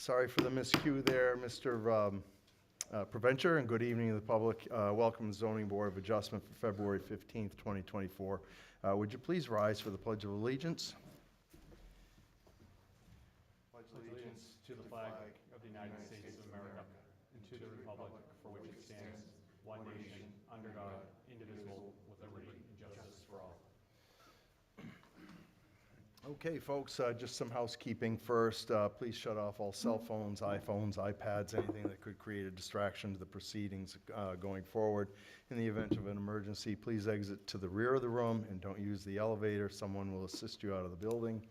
Sorry for the miscue there, Mr. Preventure, and good evening to the public. Welcome to the Zoning Board of Adjustment for February 15th, 2024. Would you please rise for the Pledge of Allegiance? Pledge allegiance to the flag of the United States of America and to the republic for which it stands, one nation, under God, indivisible, with liberty and justice for all. Okay, folks, just some housekeeping first. Please shut off all cell phones, iPhones, iPads, anything that could create a distraction to the proceedings going forward. In the event of an emergency, please exit to the rear of the room and don't use the elevator. Someone will assist you out of the building.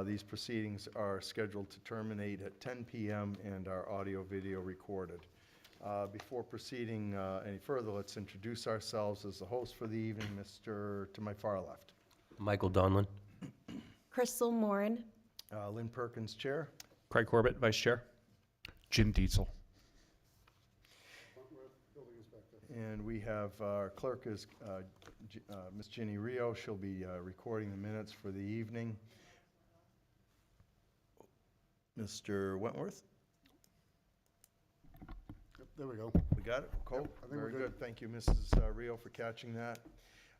These proceedings are scheduled to terminate at 10 p.m. and are audio-video recorded. Before proceeding any further, let's introduce ourselves as the host for the evening. Mr. to my far left. Michael Donlin. Crystal Morin. Lynn Perkins, Chair. Craig Corbett, Vice Chair. Jim Dietzel. And we have our clerk is Ms. Ginny Rio. She'll be recording the minutes for the evening. Mr. Wentworth? Yep, there we go. We got it? Cool. Yep, I think Very we're good. good. Thank you, Mrs. Rio, for catching that.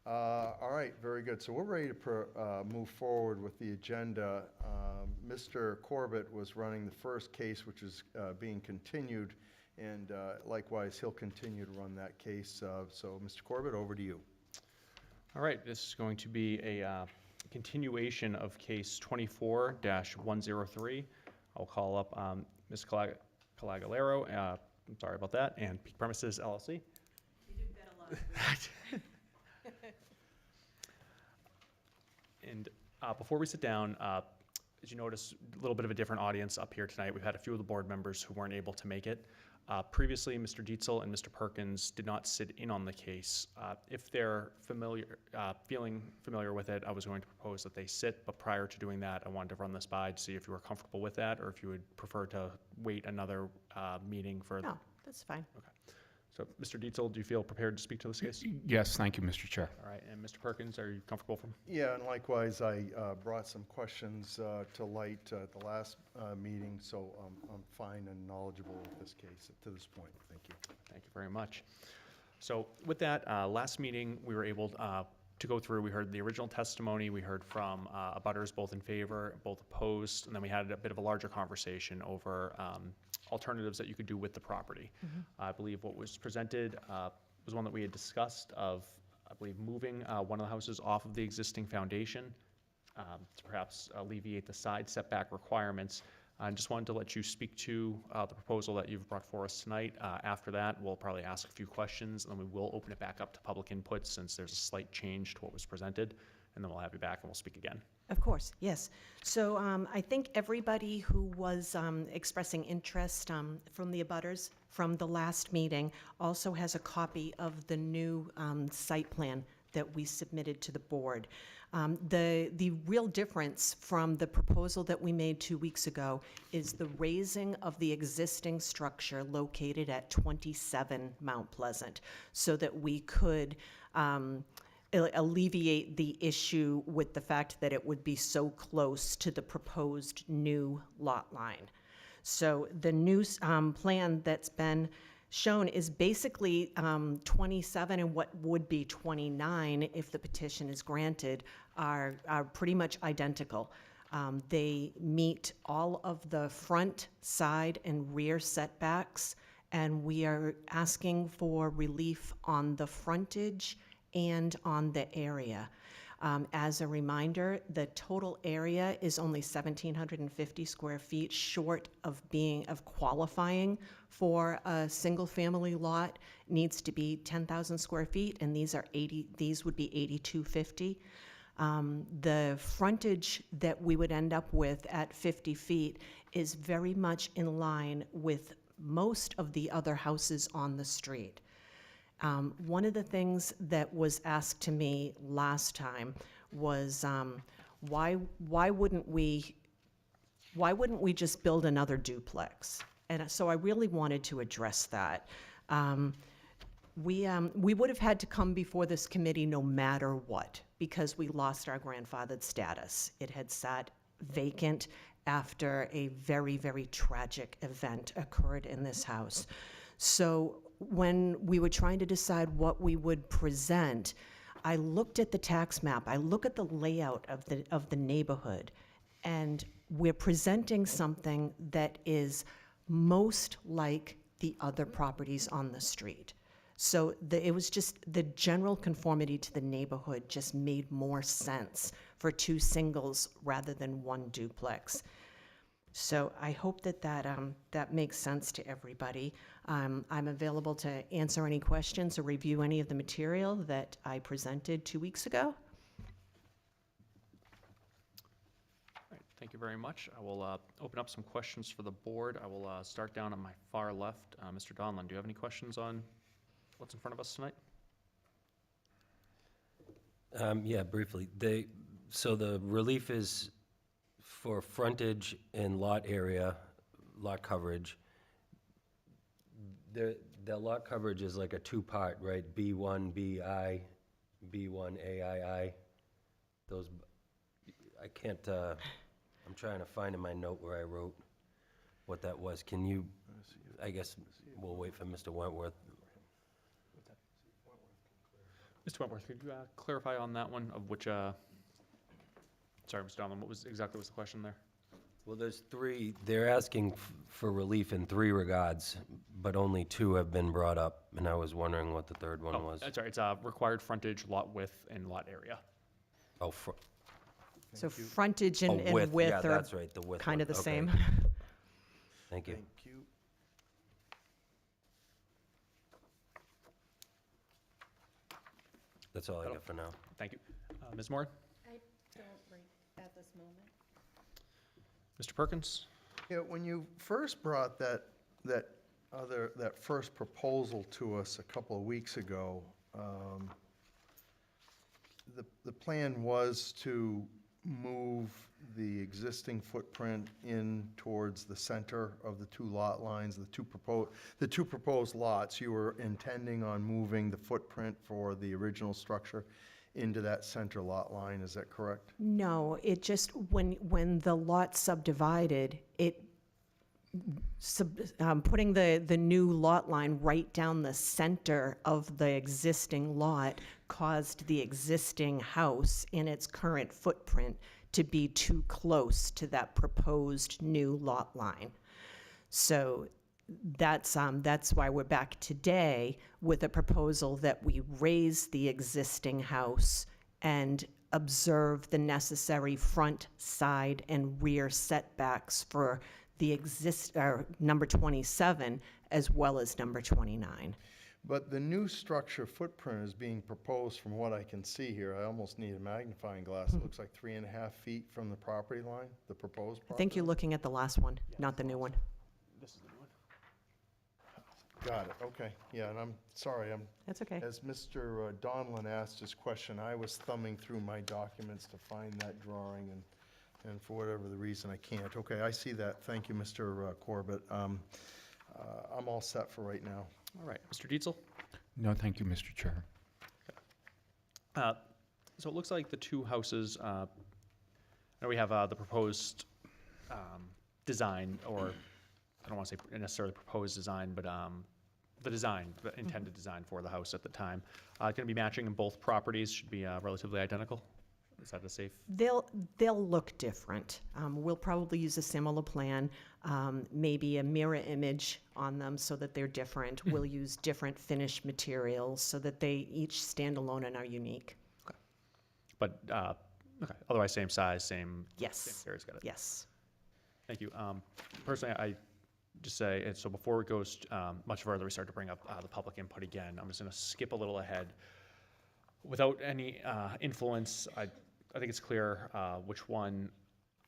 All right, very good. So we're ready to move forward with the agenda. Mr. Corbett was running the first case, which is being continued, and likewise, he'll continue to run that case. So, Mr. Corbett, over to you. All right, this is going to be a continuation of case 24-103. I'll call up Ms. Calagalero, I'm sorry about that, and Peak Premises LLC. You did better last week. And before we sit down, as you notice, a little bit of a different audience up here tonight. We've had a few of the board members who weren't able to make it. Previously, Mr. Dietzel and Mr. Perkins did not sit in on the case. If they're feeling familiar with it, I was going to propose that they sit, but prior to doing that, I wanted to run this by to see if you were comfortable with that, or if you would prefer to wait another meeting for. No, that's fine. Okay. So, Mr. Dietzel, do you feel prepared to speak to this case? Yes, thank you, Mr. Chair. All right, and Mr. Perkins, are you comfortable from? Yeah, and likewise, I brought some questions to light at the last meeting, so I'm fine and knowledgeable with this case to this point. Thank you. Thank you very much. So with that, last meeting, we were able to go through, we heard the original testimony, we heard from abutters both in favor, both opposed, and then we had a bit of a larger conversation over alternatives that you could do with the property. Mm-hmm. I believe what was presented was one that we had discussed of, I believe, moving one of the houses off of the existing foundation to perhaps alleviate the side setback requirements. I just wanted to let you speak to the proposal that you've brought for us tonight. After that, we'll probably ask a few questions, and then we will open it back up to public input since there's a slight change to what was presented, and then we'll have you back and we'll speak again. Of course, yes. So I think everybody who was expressing interest from the abutters from the last meeting also has a copy of the new site plan that we submitted to the board. The real difference from the proposal that we made 2 weeks ago is the raising of the existing structure located at 27 Mount Pleasant, so that we could alleviate the issue with the fact that it would be so close to the proposed new lot line. So the new plan that's been shown is basically 27, and what would be 29 if the petition is granted are pretty much identical. They meet all of the front, side, and rear setbacks, and we are asking for relief on the frontage and on the area. As a reminder, the total area is only 1,750 square feet, short of qualifying for a single-family lot. Needs to be 10,000 square feet, and these would be 8,250. The frontage that we would end up with at 50 feet is very much in line with most of the other houses on the street. One of the things that was asked to me last time was why wouldn't we just build another duplex? And so I really wanted to address that. We would have had to come before this committee no matter what, because we lost our grandfathered status. It had sat vacant, after a very, very tragic event occurred in this house. So when we were trying to decide what we would present, I looked at the tax map, I look at the layout of the neighborhood, and we're presenting something that is most like the other properties on the street. So it was just the general conformity to the neighborhood just made more sense for two singles rather than one duplex. So I hope that makes sense to everybody. I'm available to answer any questions or review any of the material that I presented 2 weeks ago. All right, thank you very much. I will open up some questions for the board. I will start down on my far left. Mr. Donlin, do you have any questions on what's in front of us tonight? Yeah, briefly. So the relief is for frontage and lot area, lot coverage. The lot coverage is like a two-part, right? B1, BI, B1, AII. Those, I can't, I'm trying to find in my note where I wrote what that was. Can you, I guess we'll wait for Mr. Wentworth. Mr. Wentworth, could you clarify on that one of which, sorry, Mr. Donlin, what was the question there? Well, there's three, they're asking for relief in three regards, but only two have been brought up, and I was wondering what the third one was. Sorry, it's required frontage, lot width, and lot area. Oh, So frontage and width, width yeah, are that's right, the width. kind of the Okay. same. Thank you. Thank you. That's all I got for now. Thank you. Ms. Moore? I don't right at this moment. Mr. Perkins? Yeah, when you first brought that first proposal to us a couple of weeks ago, the plan was to move the existing footprint in towards the center of the two lot lines, the two proposed lots. You were intending on moving the footprint for the original structure into that center lot line, is that correct? No, it just, when the lot subdivided, putting the new lot line right down the center of the existing lot caused the existing house in its current footprint to be too close to that proposed new lot line. So that's why we're back today with a proposal that we raise the existing house and observe the necessary front, side, and rear setbacks for the number 27 as well as number 29. But the new structure footprint is being proposed, from what I can see here, I almost need a magnifying glass. It looks like 3.5 feet from the property line, the proposed property I think you're line? looking at the last one, not the new one. This is the new one. Got it, okay. Yeah, and I'm sorry, That's okay. as Mr. Donlin asked his question, I was thumbing through my documents to find that drawing, and for whatever the reason, I can't. Okay, I see that. Thank you, Mr. Corbett. I'm all set for right now. All right, Mr. Dietzel? No, thank you, Mr. Chair. So it looks like the two houses, now we have the proposed design, or I don't want to say necessarily proposed design, but the design, the intended design for the house at the time. Going to be matching in both properties, should be relatively identical. Is that a safe? They'll look different. We'll probably use a similar plan, maybe a mirror image on them so that they're different. We'll use different finish materials so that they each stand alone and are unique. But, okay, otherwise same size, same Yes, areas, got it. yes. Thank you. Personally, I just say, and so before it goes much further, we start to bring up the public input again. I'm just going to skip a little ahead. Without any influence, I think it's clear which one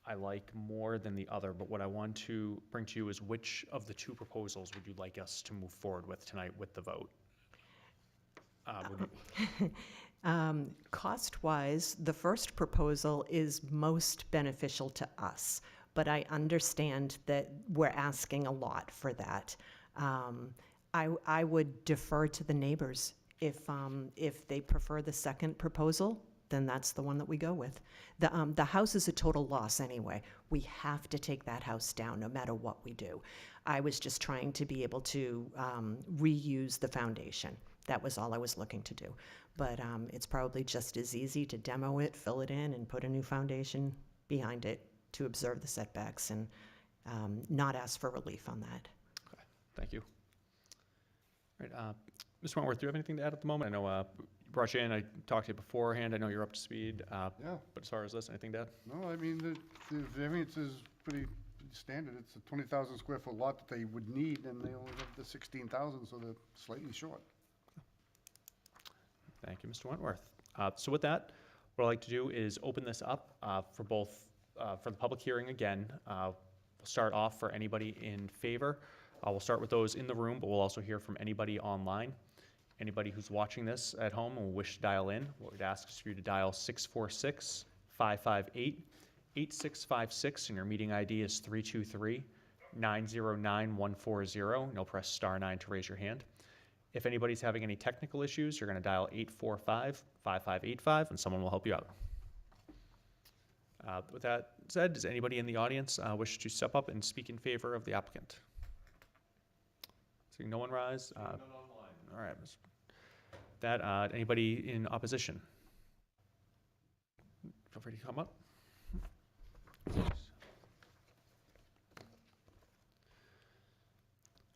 I like more than the other, but what I want to bring to you is which of the two proposals would you like us to move forward with tonight with the vote? Cost-wise, the first proposal is most beneficial to us, but I understand that we're asking a lot for that. I would defer to the neighbors. If they prefer the second proposal, then that's the one that we go with. The house is a total loss anyway. We have to take that house down no matter what we do. I was just trying to be able to reuse the foundation. That was all I was looking to do. But it's probably just as easy to demo it, fill it in, and put a new foundation behind it to observe the setbacks and not ask for relief on that. Okay, thank you. All right, Mr. Wentworth, do you have anything to add at the moment? I know you brought you in, I talked to you beforehand, I know you're up to speed. Yeah, But as far as this, anything to add? no, I mean, the variance is pretty standard. It's a 20,000 square foot lot that they would need, and they only have the 16,000, so they're slightly short. Thank you, Mr. Wentworth. So with that, what I'd like to do is open this up for both, for the public hearing again. We'll start off for anybody in favor. We'll start with those in the room, but we'll also hear from anybody online. Anybody who's watching this at home and will wish to dial in, what we'd ask is for you to dial 646-558-8656, and your meeting ID is 323-909-140, and you'll press *9 to raise your hand. If anybody's having any technical issues, you're going to dial 845-5585, and someone will help you out. With that said, does anybody in the audience wish to step up and speak in favor of the applicant? Seeing no one rise? All right. That, anybody in opposition? Feel free to come up.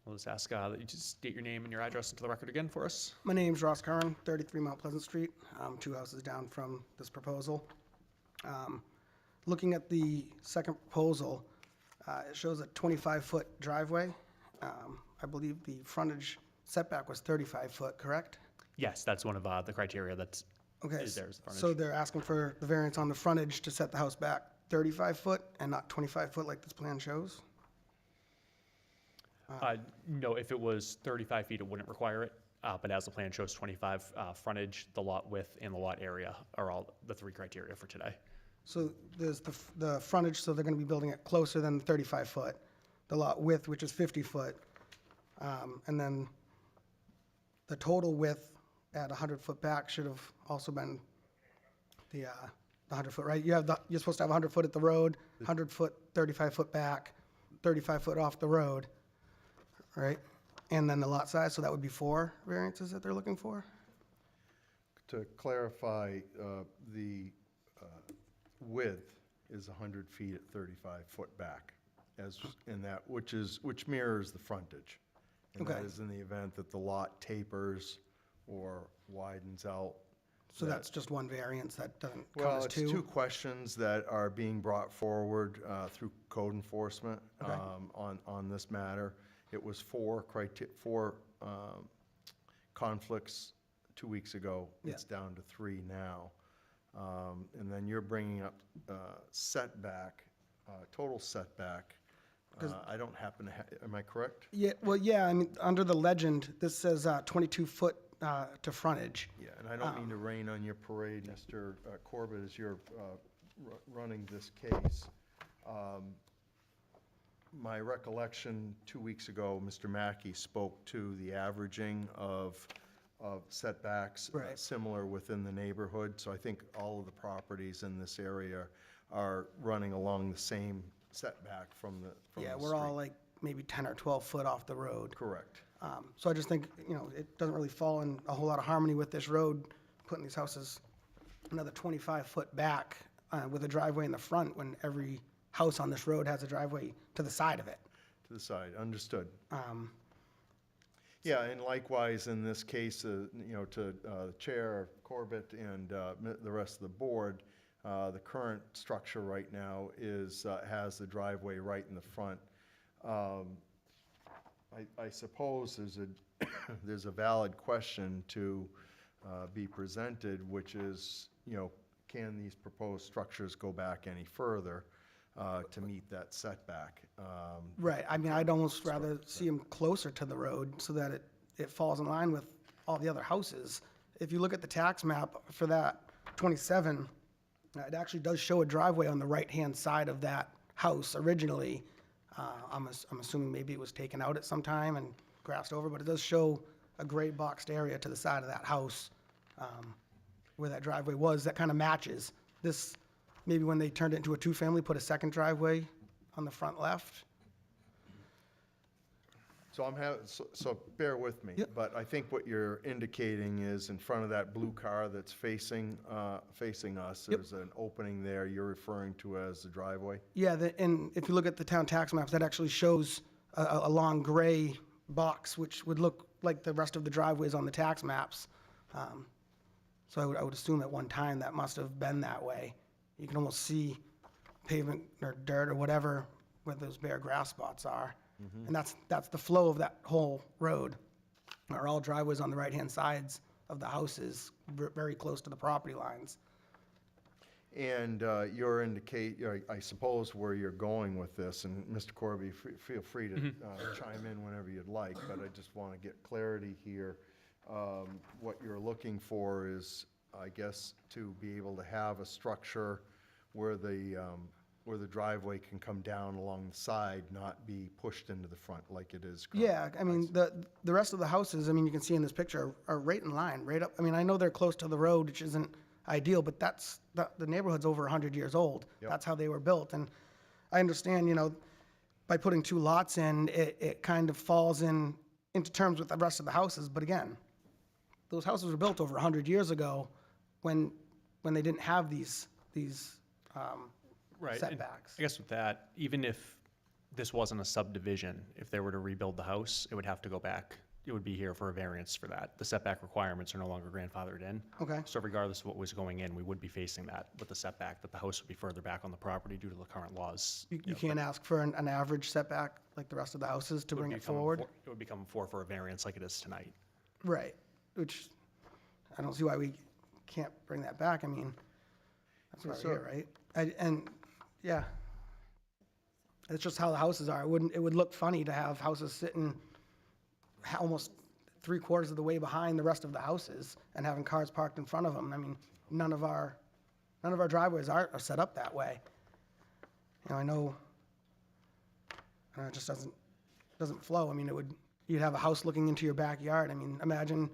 We'll just ask that you just state your name and your address into the record again for us. My name's Ross Curran, 33 Mount Pleasant Street, 2 houses down from this proposal. Looking at the second proposal, it shows a 25-foot driveway. I believe the frontage setback was 35 foot, correct? Yes, that's one of the criteria that's Okay, is there as the frontage. so they're asking for the variance on the frontage to set the house back 35 foot and not 25 foot like this plan shows? No, if it was 35 feet, it wouldn't require it. But as the plan shows, 25 frontage, the lot width, and the lot area are all the 3 criteria for today. So there's the frontage, so they're gonna be building it closer than 35 foot. The lot width, which is 50 foot. And then the total width at 100 foot back should have also been the 100 foot, right? You're supposed to have 100 foot at the road, 100 foot, 35 foot back, 35 foot off the road, right? And then the lot size, so that would be 4 variances that they're looking for? To clarify, the width is 100 feet at 35 foot back, as in that, which mirrors the frontage. And that Okay. is in the event that the lot tapers or widens out. So that's just one variance, that doesn't count Well, as it's 2? 2 questions that are being brought forward through code enforcement Okay. on this matter. It was 4 conflicts 2 weeks ago. Yeah. It's down to 3 now. And then you're bringing up setback, total setback. 'Cause- I don't happen to am I correct? Yeah, well, yeah, I mean, under the legend, this says 22 foot to frontage. Yeah, and I don't mean to rain on your parade, Mr. Corbett, as you're running this case. My recollection, 2 weeks ago, Mr. Mackey spoke to the averaging of setbacks Right. similar within the neighborhood. So I think all of the properties in this area are running along the same setback from the Yeah, street. we're all like maybe 10 or 12 foot off the road. Correct. So I just think, it doesn't really fall in a whole lot of harmony with this road, putting these houses another 25 foot back with a driveway in the front when every house on this road has a driveway to the side of it. To the side, understood. Yeah, and likewise, in this case, to Chair Corbett and the rest of the board, the current structure right now has the driveway right in the front. I suppose there's a valid question to be presented, which is, can these proposed structures go back any further to meet that setback? Right, I mean, I'd almost rather see them closer to the road so that it falls in line with all the other houses. If you look at the tax map for that 27, it actually does show a driveway on the right-hand side of that house originally. I'm assuming maybe it was taken out at some time and grassed over, but it does show a gray boxed area to the side of that house. where that driveway was, that kind of matches. This, maybe when they turned it into a two-family, put a second driveway on the front left. So so bear with me. Yep. But I think what you're indicating is in front of that blue car that's facing us, there's an opening there you're referring to as the driveway? Yeah, and if you look at the town tax maps, that actually shows a long gray box, which would look like the rest of the driveways on the tax maps. So I would assume at one time that must have been that way. You can almost see pavement or dirt or whatever where those bare grass spots are. And that's the flow of that whole road, are all driveways on the right-hand sides of the houses, very close to the property lines. And I suppose where you're going with this, and Mr. Corby, feel free to chime in whenever you'd like, but I just want to get clarity here. What you're looking for is, I guess, to be able to have a structure where the driveway can come down along the side, not be pushed into the front like it is currently. Yeah, I mean, the rest of the houses, I mean, you can see in this picture, are right in line, right up. I mean, I know they're close to the road, which isn't ideal, but the neighborhood's over 100 years old. Yep. That's how they were built. And I understand, by putting two lots in, it kind of falls into terms with the rest of the houses. But again, those houses were built over 100 years ago when they didn't have these Right. and setbacks. I guess with that, even if this wasn't a subdivision, if they were to rebuild the house, it would have to go back. It would be here for a variance for that. The setback requirements are no longer grandfathered in. Okay. So regardless of what was going in, we would be facing that with the setback, that the house would be further back on the property due to the current laws. You can't ask for an average setback like the rest of the houses to bring it forward? It would become for a variance like it is tonight. Right, which I don't see why we can't bring that back. I mean, that's why we're here, right? Yeah, it's just how the houses are. It would look funny to have houses sitting almost 3/4 of the way behind the rest of the houses and having cars parked in front of them. I mean, none of our driveways are set up that way. I know it just doesn't flow. I mean, you'd have a house looking into your backyard. I mean, imagine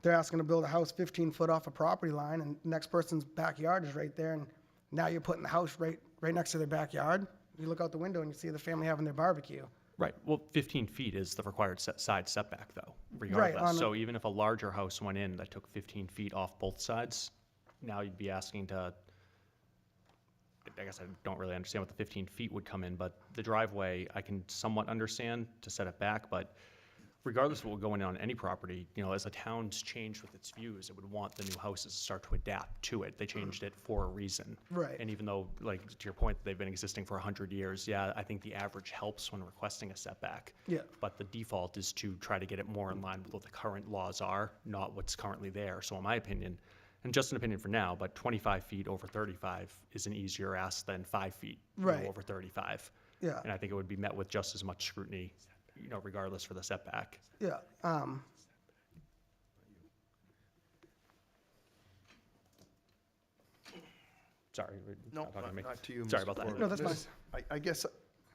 they're asking to build a house 15 foot off a property line, and the next person's backyard is right there, and now you're putting the house right next to their backyard. You look out the window and you see the family having their barbecue. Right. Well, 15 feet is the required side setback, though, on regardless. the- So even if a larger house went in that took 15 feet off both sides, now you'd be asking to, I guess I don't really understand what the 15 feet would come in, but the driveway, I can somewhat understand to set it back, but regardless of what would go in on any property, as the town's changed with its views, it would want the new houses to start to adapt to it. They changed it for a reason. Right. And even though, like, to your point, they've been existing for 100 years, yeah, I think the average helps when requesting a setback. Yeah. But the default is to try to get it more in line with what the current laws are, not what's currently there. So in my opinion, and just an opinion for now, but 25 feet over 35 is an easier ask than 5 feet Right. over 35. Yeah. And I think it would be met with just as much scrutiny, regardless for the setback. Yeah, Sorry, we're No, not talking to me. not to you, Sorry Mr. about that. Corbett. No, that's This- I guess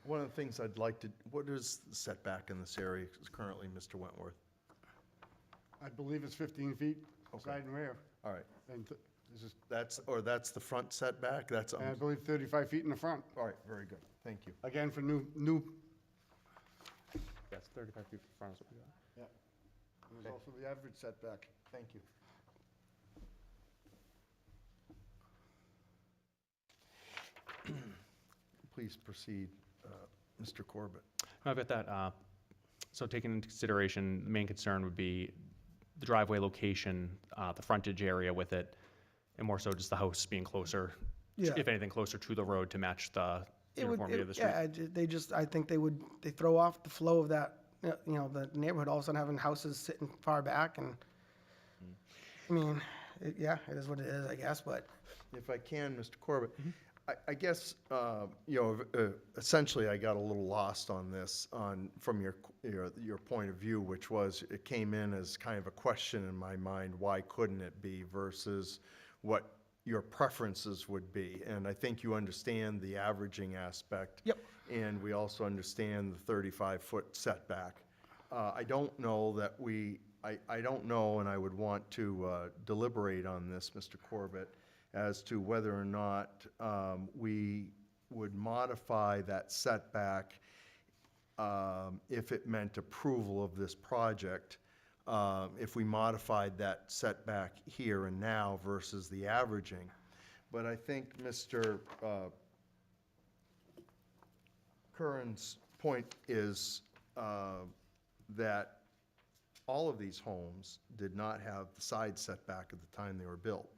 one of the things I'd like to, what is the setback in this area currently, Mr. Wentworth? I believe it's 15 feet, Okay. side and rear. All right, And this is, that's the front setback? That's, and I believe 35 feet in the front. all right, very good, thank you. Again, for new, Yes, 35 feet from front is what we got. yeah. There's also the average setback. Thank you. Please proceed, Mr. Corbett. I've got that. So taking into consideration, the main concern would be the driveway location, the frontage area with it, and more so just the house being closer, Yeah. if anything, closer to the road to match the it would, uniformity of the street. yeah, I think they throw off the flow of that, the neighborhood, all of a sudden having houses sitting far back, and, I mean, it is what it is, I guess, but, If I can, Mr. Corbett, I guess, essentially, I got a little lost on this, from your point of view, which was, it came in as kind of a question in my mind, why couldn't it be, versus what your preferences would be. And I think you understand the averaging aspect. Yep. And we also understand the 35-foot setback. I don't know that we I don't know, and I would want to deliberate on this, Mr. Corbett, as to whether or not we would modify that setback if it meant approval of this project, if we modified that setback here and now versus the averaging. But I think Mr. Curran's point is that all of these homes did not have the side setback at the time they were built,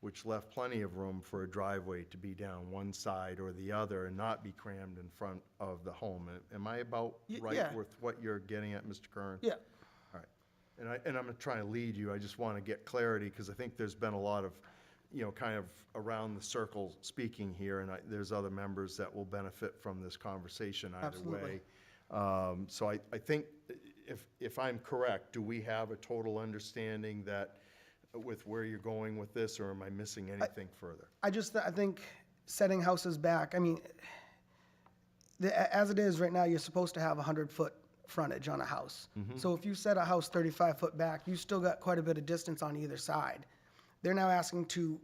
which left plenty of room for a driveway to be down one side or the other and not be crammed in front of the home. Am I about yeah. right with what you're getting at, Mr. Curran? Yeah. All right. And I'm not trying to lead you, I just want to get clarity, because I think there's been a lot of, kind of around the circle speaking here, and there's other members that will benefit from this conversation either Absolutely. way. So I think, if I'm correct, do we have a total understanding that, with where you're going with this, or am I missing anything further? I think setting houses back, I mean, as it is right now, you're supposed to have 100-foot frontage on a house. So if you set a house 35 foot back, you still got quite a bit of distance on either side. They're now asking to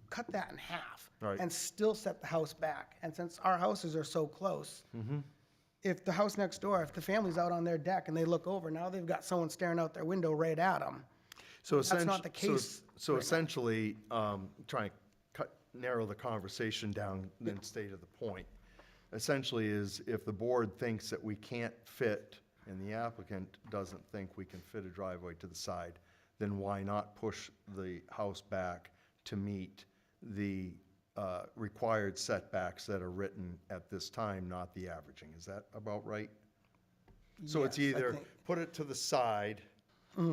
cut that in half Right. and still set the house back. And since our houses are so close, if the house next door, if the family's out on their deck and they look over, now they've got someone staring out their window right at them. So That's not the case So right now. essentially, trying to narrow the conversation down and stay to the point, essentially is if the board thinks that we can't fit, and the applicant doesn't think we can fit a driveway to the side, then why not push the house back to meet the required setbacks that are written at this time, not the averaging? Is that about right? So it's Yes, I either think- put it to the side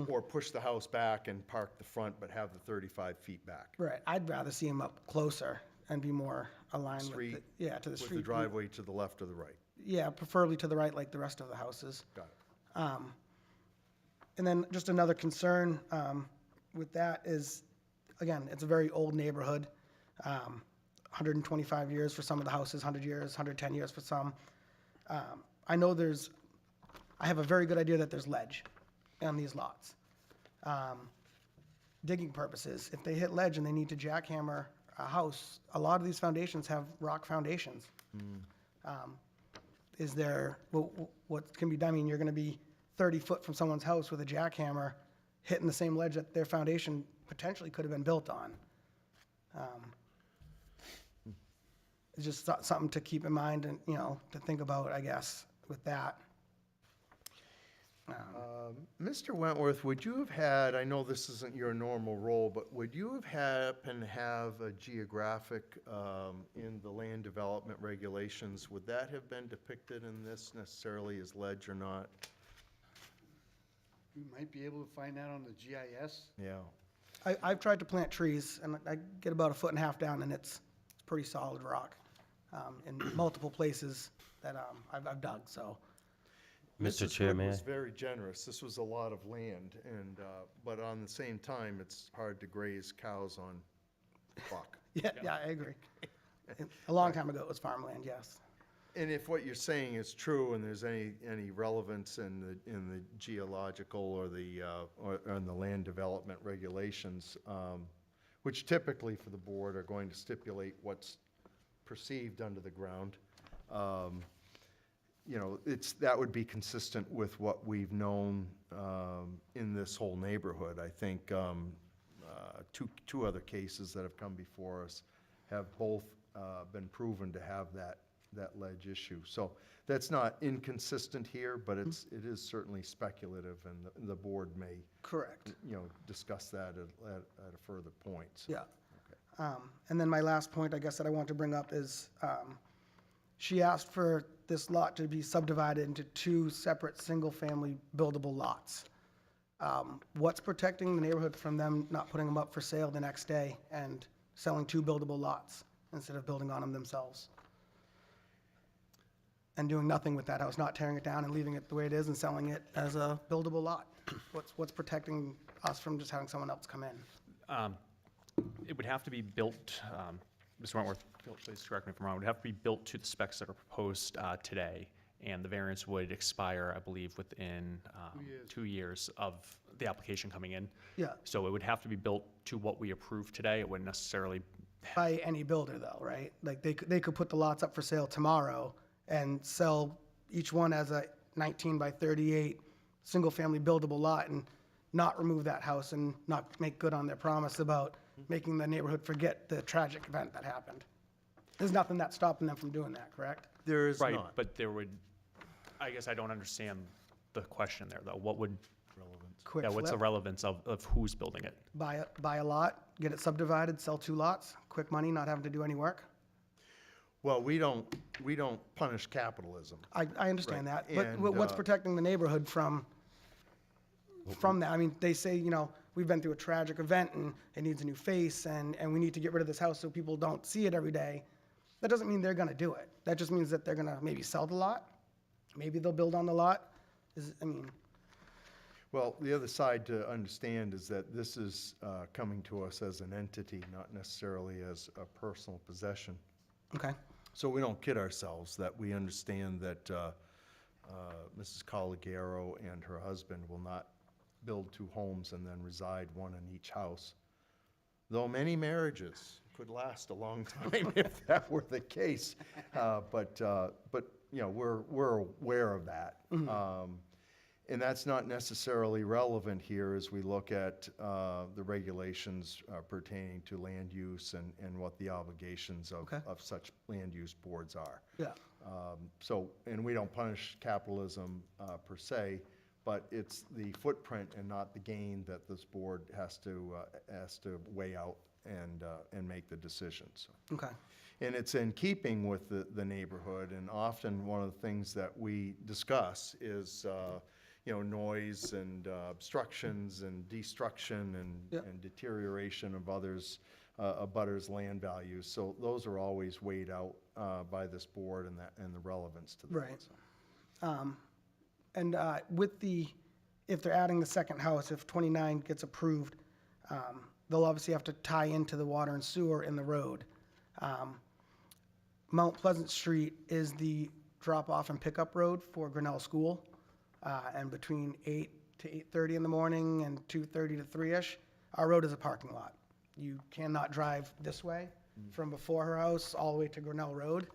or push the house back and park the front, but have the 35 feet back. Right, I'd rather see them up closer and be more aligned with Street, the, yeah, to the With street. the driveway to the left or the right. Yeah, preferably to the right, like the rest of the houses. Got it. And then just another concern with that is, again, it's a very old neighborhood. 125 years for some of the houses, 100 years, 110 years for some. I know I have a very good idea that there's ledge on these lots. Digging purposes, if they hit ledge and they need to jackhammer a house, a lot of these foundations have rock foundations. Is there, what can be done? I mean, you're gonna be 30 foot from someone's house with a jackhammer hitting the same ledge that their foundation potentially could have been built on. It's just something to keep in mind and, to think about, I guess, with that. Mr. Wentworth, would you have had, I know this isn't your normal role, but would you have happened to have a geographic in the land development regulations? Would that have been depicted in this necessarily as ledge or not? You might be able to find that on the GIS. Yeah. I've tried to plant trees, and I get about 1.5 feet down, and it's pretty solid rock in multiple places that I've dug, so. Mr. Mrs. Chair, Wood may I? was very generous. This was a lot of land, and, but on the same time, it's hard to graze cows on buck. Yeah, I agree. A long time ago, it was farmland, yes. And if what you're saying is true, and there's any relevance in the geological or in the land development regulations, which typically for the board are going to stipulate what's perceived under the ground, that would be consistent with what we've known in this whole neighborhood. I think two other cases that have come before us have both been proven to have that ledge issue. So that's not inconsistent here, but it is certainly speculative, and the board may, Correct. discuss that at a further point. So, Yeah. And then my last point, I guess, that I want to bring up is, she asked for this lot to be subdivided into 2 separate single-family buildable lots. What's protecting the neighborhood from them not putting them up for sale the next day and selling 2 buildable lots instead of building on them themselves? And doing nothing with that house, not tearing it down and leaving it the way it is and selling it as a buildable lot? What's protecting us from just having someone else come in? It would have to be built, Mr. Wentworth, please correct me if I'm wrong, it would have to be built to the specs that are proposed today, and the variance would expire, I believe, within 2 years of the application coming in. Yeah, So it would have to be built to what we approved today. It wouldn't necessarily, by any builder though, right? Like they could put the lots up for sale tomorrow and sell each one as a 19 by 38 single-family buildable lot and not remove that house and not make good on their promise about making the neighborhood forget the tragic event that happened. There's nothing that's stopping them from doing that, correct? There is right, not. but there would, I guess I don't understand the question there, though. What would, Quick yeah, what's the flip, relevance of who's building it? buy a lot, get it subdivided, sell 2 lots, quick money, not having to do any work. Well, we don't punish capitalism. I understand Right, that, but and, what's protecting the neighborhood from that? I mean, they say, you know, we've been through a tragic event and it needs a new face and we need to get rid of this house so people don't see it every day. That doesn't mean they're gonna do it. That just means that they're gonna maybe sell the lot. Maybe they'll build on the lot. Well, the other side to understand is that this is coming to us as an entity, not necessarily as a personal possession. Okay, So we don't kid ourselves that we understand that Mrs. Colagero and her husband will not build 2 homes and then reside one in each house. Though many marriages could last a long time if that were the case. But you know, we're aware of that. And that's not necessarily relevant here as we look at the regulations pertaining to land use and what the obligations Okay. of such land use boards are. yeah, So, and we don't punish capitalism per se, but it's the footprint and not the gain that this board has to weigh out and make the decisions. okay, And it's in keeping with the neighborhood, and often one of the things that we discuss is, you know, noise and obstructions and destruction Yep. and deterioration of butters' land values. So those are always weighed out by this board and the relevance to that. right. And if they're adding the second house, if 29 gets approved, they'll obviously have to tie into the water and sewer in the road. Mount Pleasant Street is the drop-off and pickup road for Grinnell School. And between 8 to 8:30 in the morning and 2:30 to 3-ish, our road is a parking lot. You cannot drive this way from before her house all the way to Grinnell Road.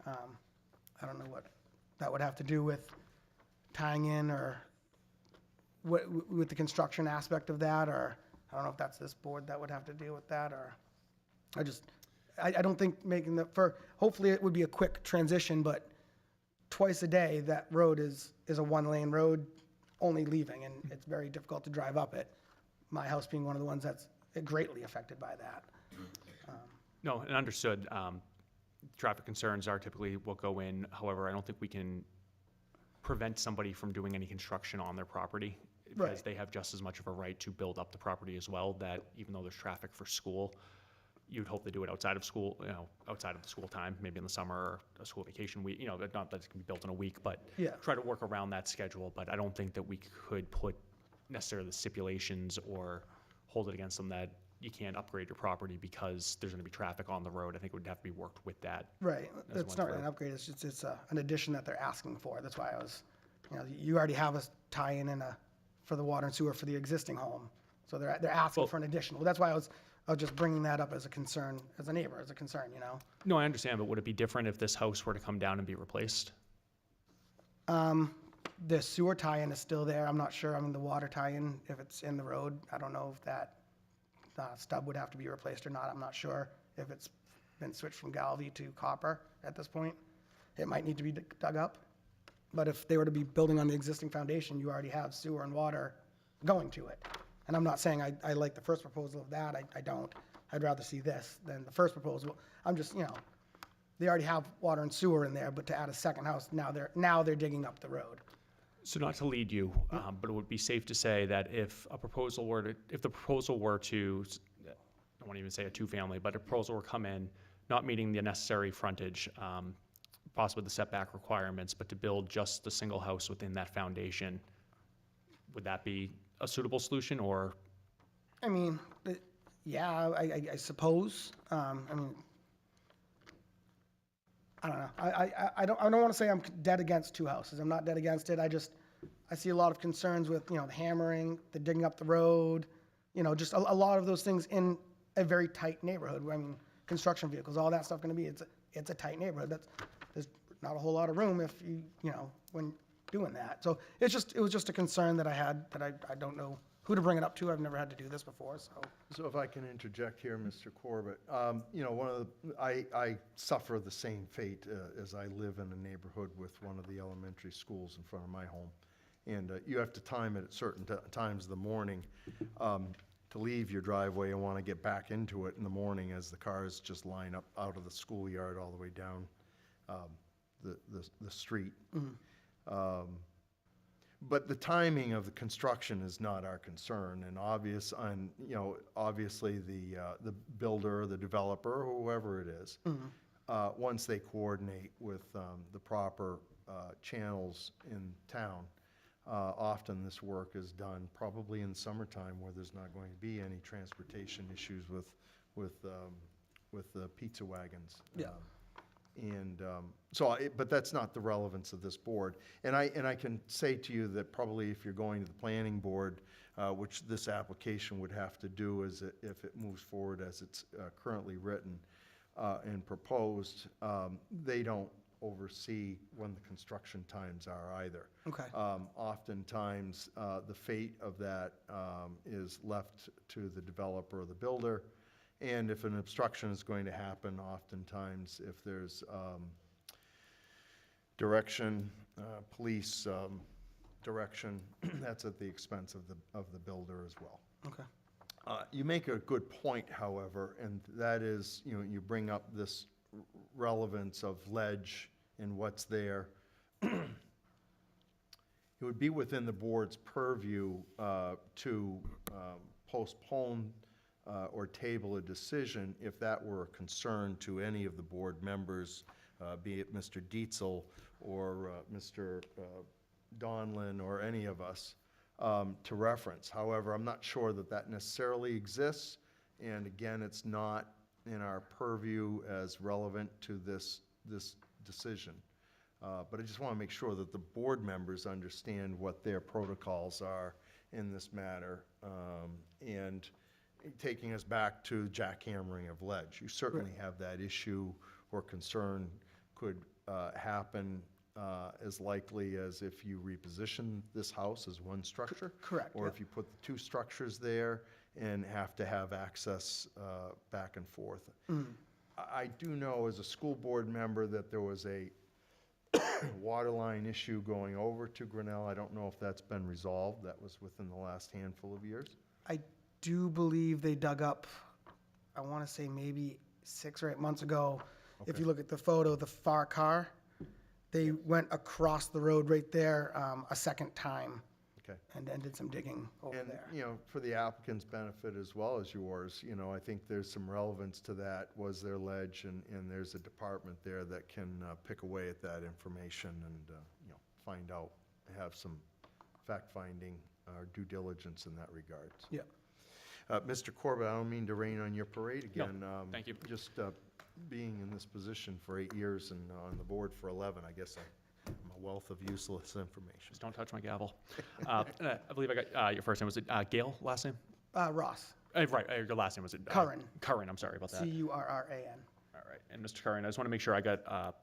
I don't know what that would have to do with tying in or what, with the construction aspect of that, or I don't know if that's this board that would have to deal with that, or I don't think hopefully it would be a quick transition, but twice a day, that road is a 1-lane road only leaving, and it's very difficult to drive up it. My house being one of the ones that's greatly affected by that. No, and understood. Traffic concerns are typically what go in. However, I don't think we can prevent somebody from doing any construction on their property, because Right. they have just as much of a right to build up the property as well, that even though there's traffic for school, you'd hope they do it outside of school, you know, outside of the school time, maybe in the summer or a school vacation week, you know, not that it can be built in a week, but Yeah. try to work around that schedule. But I don't think that we could put necessarily the stipulations or hold it against them that you can't upgrade your property because there's gonna be traffic on the road. I think it would have to be worked with that. Right, As it's one not really through. an upgrade, it's just, it's an addition that they're asking for. That's why you already have a tie-in for the water and sewer for the existing home. So they're asking Well- for an additional. That's why I was just bringing that up as a concern, as a neighbor, as a concern, you know? No, I understand, but would it be different if this house were to come down and be replaced? The sewer tie-in is still there. I'm not sure. I mean, the water tie-in, if it's in the road, I don't know if that stub would have to be replaced or not. I'm not sure if it's been switched from Galvy to copper at this point. It might need to be dug up. But if they were to be building on the existing foundation, you already have sewer and water going to it. And I'm not saying I like the first proposal of that. I don't. I'd rather see this than the first proposal. I'm just, you know, they already have water and sewer in there, but to add a second house, now they're digging up the road. So not to lead you, but it would be safe to say that if the proposal were to, I won't even say a 2-family, but a proposal were come in, not meeting the necessary frontage, possibly the setback requirements, but to build just the single house within that foundation, would that be a suitable solution, or? I mean, yeah, I suppose. I mean, I don't know. I don't want to say I'm dead against 2 houses. I'm not dead against it. I see a lot of concerns with, the hammering, the digging up the road, just a lot of those things in a very tight neighborhood. I mean, construction vehicles, all that stuff gonna be, it's a tight neighborhood. There's not a whole lot of room if when doing that. So it was just a concern that I had, that I don't know who to bring it up to. I've never had to do this before, so. So if I can interject here, Mr. Corbett, I suffer the same fate as I live in a neighborhood with one of the elementary schools in front of my home. And you have to time it at certain times of the morning to leave your driveway and want to get back into it in the morning as the cars just line up out of the schoolyard all the way down the street. But the timing of the construction is not our concern, and obviously the builder, the developer, whoever it is, once they coordinate with the proper channels in town, often this work is done probably in the summertime where there's not going to be any transportation issues with the pizza wagons. Yeah. But that's not the relevance of this board. And I can say to you that probably if you're going to the planning board, which this application would have to do if it moves forward as it's currently written and proposed, they don't oversee when the construction times are either. Okay. Oftentimes, the fate of that is left to the developer or the builder. And if an obstruction is going to happen, oftentimes, if there's direction, police direction, that's at the expense of the builder as well. Okay. You make a good point, however, and that is, you bring up this relevance of ledge and what's there. It would be within the board's purview to postpone or table a decision if that were a concern to any of the board members, be it Mr. Dietzel or Mr. Donlin or any of us, to reference. However, I'm not sure that necessarily exists, and again, it's not in our purview as relevant to this decision. But I just want to make sure that the board members understand what their protocols are in this matter, and taking us back to jackhammering of ledge. You certainly have that issue or concern could happen as likely as if you reposition this house as one structure. Correct, Or yep. if you put the two structures there and have to have access back and forth. I do know as a school board member that there was a water line issue going over to Grinnell. I don't know if that's been resolved. That was within the last handful of years. I do believe they dug up, I want to say maybe 6 or 8 months ago. If you look at the photo, the far car, they went across the road right there a second time Okay. and did some digging over And, there. for the applicant's benefit as well as yours, I think there's some relevance to that. Was there ledge? And there's a department there that can pick away at that information and, find out, have some fact-finding or due diligence in that regard. Yeah. Mr. Corbett, I don't mean to rain on your parade again. thank you. Just being in this position for 8 years and on the board for 11, I guess I'm a wealth of useless information. Just don't touch my gavel. I believe I got your first name. Was it Gail, last name? Ross, Right, your last name was it? Curran. Curran, I'm sorry about that. Curran. All right, and Mr. Curran, I just want to make sure I got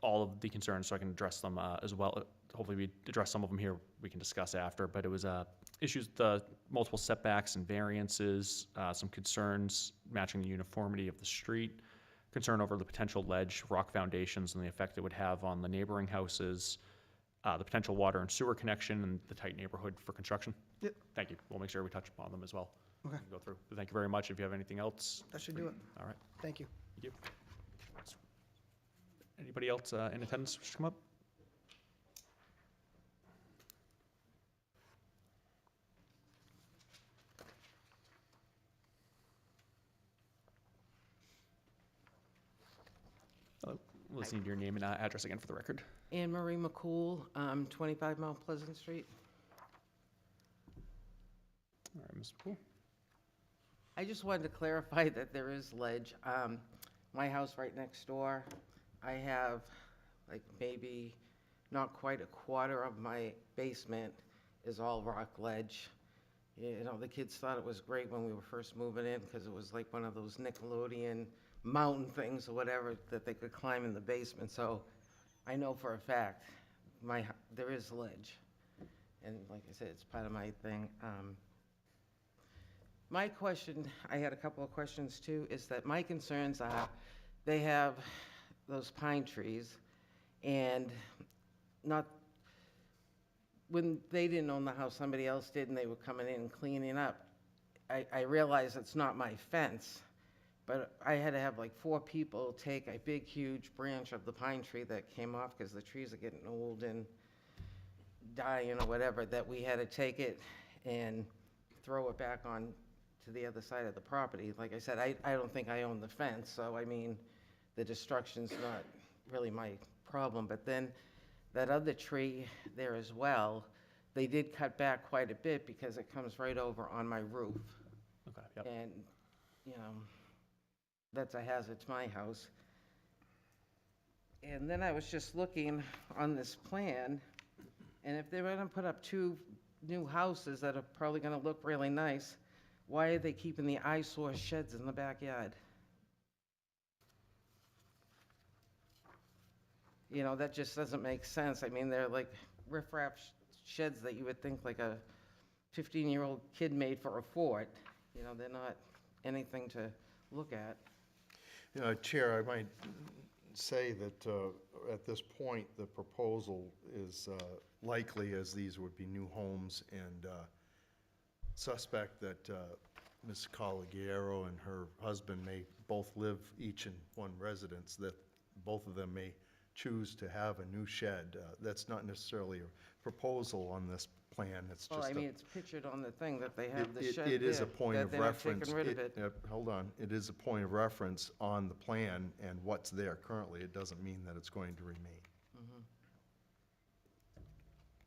all of the concerns so I can address them as well. Hopefully we address some of them here, we can discuss after, but it was issues, the multiple setbacks and variances, some concerns matching the uniformity of the street, concern over the potential ledge, rock foundations, and the effect it would have on the neighboring houses, the potential water and sewer connection, and the tight neighborhood for construction. Yep. Thank you. We'll make sure we touch upon them as well. Okay. We can go through. But thank you very much. If you have anything else. That should do it. All right. Thank you. Thank you. Anybody else in attendance wish to come up? Hello. Let's need your name and address again for the record. Anne Marie McCool, 25 Mount Pleasant Street. All right, Mr. Poole. I just wanted to clarify that there is ledge. My house right next door, I have like maybe not quite a quarter of my basement is all rock ledge. You know, the kids thought it was great when we were first moving in because it was like one of those Nickelodeon mountain things or whatever that they could climb in the basement. So I know for a fact, there is ledge. And like I said, it's part of my thing. My question, I had a couple of questions too, is that my concerns are, they have those pine trees and not, when they didn't own the house, somebody else did, and they were coming in and cleaning up. I realize it's not my fence, but I had to have like 4 people take a big, huge branch of the pine tree that came off because the trees are getting old and dying or whatever, that we had to take it and throw it back on to the other side of the property. Like I said, I don't think I own the fence, so I mean, the destruction's not really my problem. But then that other tree there as well, they did cut back quite a bit because it comes right over on my roof. Okay, yep. And, you know, that's a hazard to my house. And then I was just looking on this plan, and if they're gonna put up 2 new houses that are probably gonna look really nice, why are they keeping the eyesore sheds in the backyard? You know, that just doesn't make sense. I mean, they're like riffraff sheds that you would think like a 15-year-old kid made for a fort. You know, they're not anything to look at. You know, Chair, I might say that at this point, the proposal is likely, as these would be new homes, and suspect that Ms. Caligiero and her husband may both live each in one residence, that both of them may choose to have a new shed. That's not necessarily a proposal on this plan, it's Well, just I mean, it's pictured on the thing that they have the shed it is a there, point that of they're not reference. taking rid of it. Hold on, it is a point of reference on the plan and what's there currently. It doesn't mean that it's going to remain.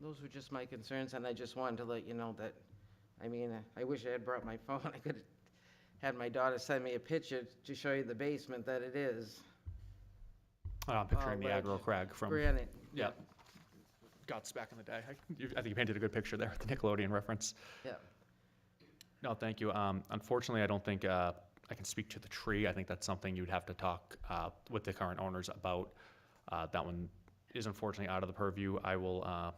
Those were just my concerns, and I just wanted to let you know that, I mean, I wish I had brought my phone. I could have had my daughter send me a picture to show you the basement that it is. I'm picturing the ledge. aggro crag from, Granite. yeah, Guts back in the day. I think you painted a good picture there, the Nickelodeon reference. Yeah. No, thank you. Unfortunately, I don't think I can speak to the tree. I think that's something you'd have to talk with the current owners about. That one is unfortunately out of the purview. I will,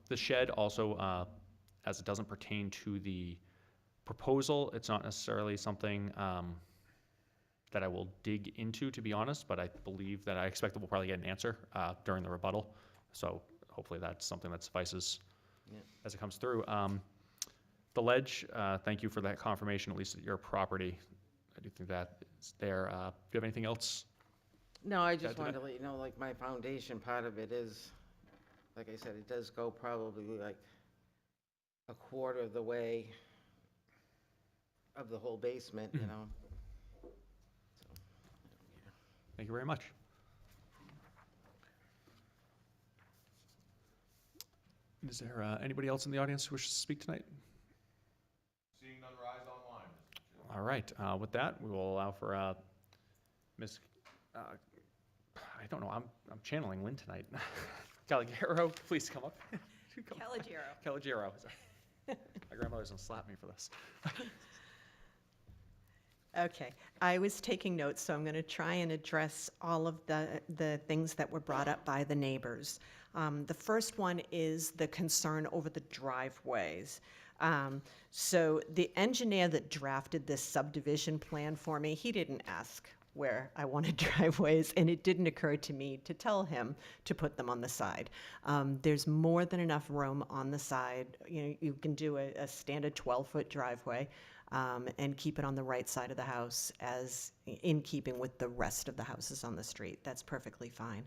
the shed also, as it doesn't pertain to the proposal, it's not necessarily something that I will dig into, to be honest, but I believe that I expect that we'll probably get an answer during the rebuttal. So hopefully that's something that suffices Yeah. as it comes through. The ledge, thank you for that confirmation, at least at your property. I do think that is there. Do you have anything else? No, I Add just to wanted that? to let you know, like, my foundation part of it is, like I said, it does go probably like a quarter of the way of the whole basement, you know? So, I don't care. Thank you very much. Is there anybody else in the audience who wishes to speak tonight? Seeing none, rise online, Mr. Chair. All right, with that, we will allow for Ms. I don't know, I'm channeling Lynn tonight. Caligiero, please come up. Caligiero. Sorry. My grandmother's gonna slap me for this. Okay, I was taking notes, so I'm going to try and address all of the things that were brought up by the neighbors. The first one is the concern over the driveways. So the engineer that drafted this subdivision plan for me, he didn't ask where I wanted driveways, and it didn't occur to me to tell him to put them on the side. There's more than enough room on the side. You know, you can do a standard 12-foot driveway and keep it on the right side of the house as in keeping with the rest of the houses on the street. That's perfectly fine.